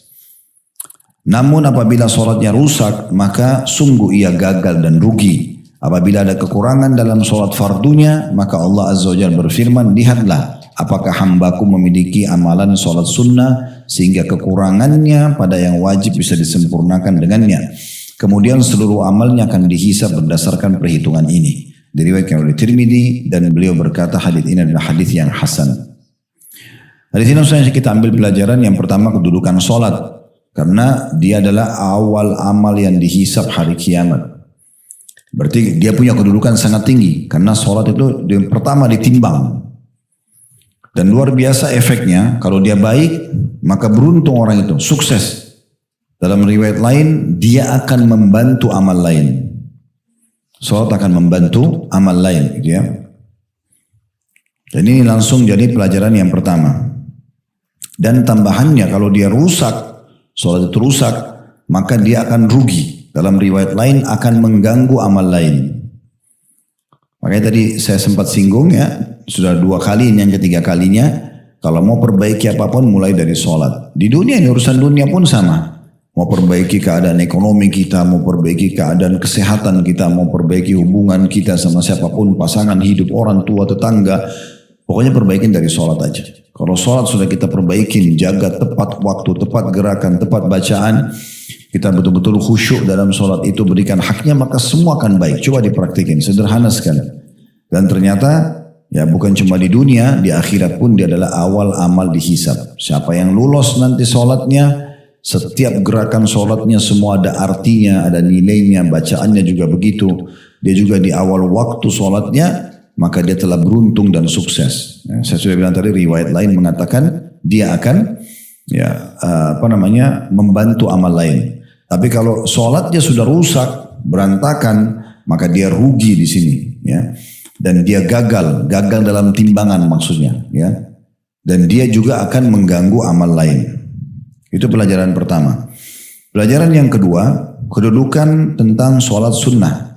Namun apabila solatnya rusak maka sungguh ia gagal dan rugi. Apabila ada kekurangan dalam solat fardunya maka Allah Azza wa Jalla berfirman, lihatlah apakah hambaku memiliki amalan solat sunnah sehingga kekurangannya pada yang wajib bisa disempurnakan dengannya. Kemudian seluruh amalnya akan dihisab berdasarkan perhitungan ini. Diriwayatkan oleh Tirmidzi dan beliau berkata hadis ini adalah hadis yang hasan. Dari sini sebenarnya kita ambil pelajaran yang pertama kedudukan solat. Karena dia adalah awal amal yang dihisab hari kiamat. Berarti dia punya kedudukan sangat tinggi. Karena solat itu yang pertama ditimbang. Dan luar biasa efeknya. Kalau dia baik maka beruntung orang itu. Sukses. Dalam riwayat lain dia akan membantu amal lain. Solat akan membantu amal lain. Gitu ya. Dan ini langsung jadi pelajaran yang pertama. Dan tambahannya kalau dia rusak, sholat itu rusak, maka dia akan rugi. Dalam riwayat lain akan mengganggu amal lain. Makanya tadi saya sempat singgung ya, sudah 2 kali, ini yang ketiga kalinya, kalau mau perbaiki apapun mulai dari sholat. Di dunia ini urusan dunia pun sama. Mau perbaiki keadaan ekonomi kita, mau perbaiki keadaan kesehatan kita, mau perbaiki hubungan kita sama siapapun, pasangan hidup, orang tua, tetangga. Pokoknya perbaikin dari sholat aja. Kalau sholat sudah kita perbaikin, jaga tepat waktu, tepat gerakan, tepat bacaan, kita betul-betul khusyuk dalam sholat itu, berikan haknya, maka semua akan baik. Coba dipraktikin, sederhana sekali. Dan ternyata ya bukan cuma di dunia, di akhirat pun dia adalah awal amal dihisab. Siapa yang lulus nanti sholatnya, setiap gerakan sholatnya semua ada artinya, ada nilainya, bacaannya juga begitu. Dia juga di awal waktu sholatnya, maka dia telah beruntung dan sukses. Ya, saya sudah bilang tadi riwayat lain mengatakan dia akan membantu amal lain. Tapi kalau sholatnya sudah rusak, berantakan, maka dia rugi di sini. Ya. Dan dia gagal dalam timbangan maksudnya. Ya. Dan dia juga akan mengganggu amal lain. Itu pelajaran pertama. Pelajaran yang kedua, kedudukan tentang sholat sunnah.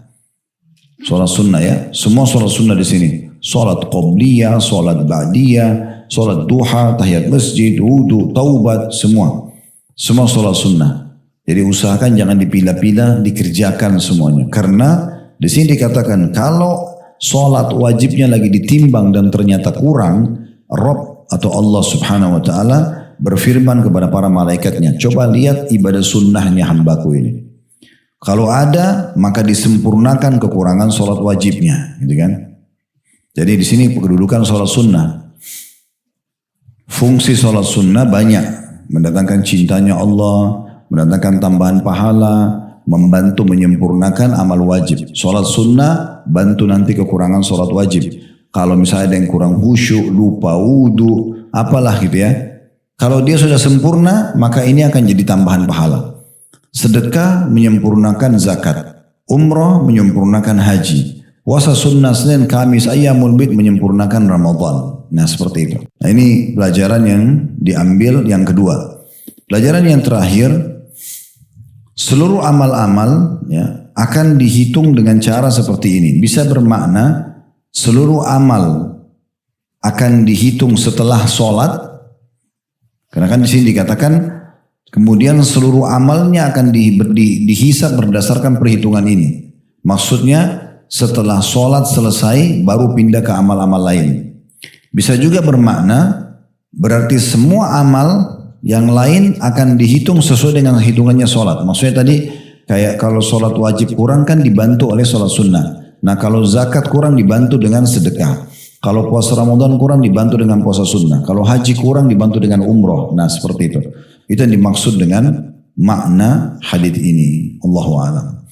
Sholat sunnah ya, semua sholat sunnah di sini. Sholat qobliyah, sholat ba'diyah, sholat duha, tahiyat masjid, wudu, taubat, semua. Semua sholat sunnah. Jadi usahakan jangan dipilah-pilah, dikerjakan semuanya. Karena di sini dikatakan kalau sholat wajibnya lagi ditimbang dan ternyata kurang, Rabb atau Allah subhanahu wa ta'ala berfirman kepada para malaikatnya, coba lihat ibadah sunnahnya hambaku ini. Kalau ada, maka disempurnakan kekurangan sholat wajibnya, gitu kan? Jadi di sini kedudukan sholat sunnah. Fungsi sholat sunnah banyak, mendatangkan cintanya Allah, mendatangkan tambahan pahala, membantu menyempurnakan amal wajib. Sholat sunnah bantu nanti kekurangan sholat wajib. Kalau misalnya ada yang kurang khusyuk, lupa wudu, apalah gitu ya. Kalau dia sudah sempurna, maka ini akan jadi tambahan pahala. Sedekah menyempurnakan zakat, umrah menyempurnakan haji, puasa sunnah Senin, Kamis, Ayyamul Bid menyempurnakan Ramadan. Nah seperti itu. Nah ini pelajaran yang diambil yang kedua. Pelajaran yang terakhir, seluruh amal-amal ya, akan dihitung dengan cara seperti ini. Bisa bermakna seluruh amal akan dihitung setelah sholat. Karena kan di sini dikatakan kemudian seluruh amalnya akan dihisab berdasarkan perhitungan ini. Maksudnya setelah sholat selesai baru pindah ke amal-amal lain. Bisa juga bermakna berarti semua amal yang lain akan dihitung sesuai dengan hitungannya sholat. Maksudnya tadi kayak kalau sholat wajib kurang kan dibantu oleh sholat sunnah. Nah kalau zakat kurang dibantu dengan sedekah. Kalau puasa Ramadan kurang dibantu dengan puasa sunnah. Kalau haji kurang dibantu dengan umroh. Nah seperti itu. Itu yang dimaksud dengan makna hadits ini. Allahu a'lam.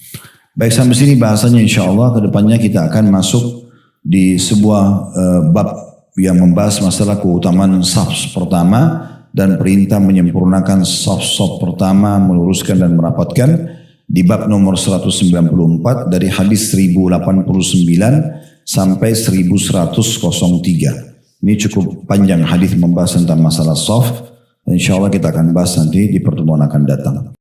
Baik sampai sini bahasanya insyaallah kedepannya kita akan masuk di sebuah bab yang membahas masalah keutamaan saf pertama dan perintah menyempurnakan saf pertama, meluruskan dan merapatkan di bab nomor 194 dari hadis 1089 sampai 1103. Ini cukup panjang hadis membahas tentang masalah saf. InsyaAllah kita akan bahas nanti di pertemuan akan datang.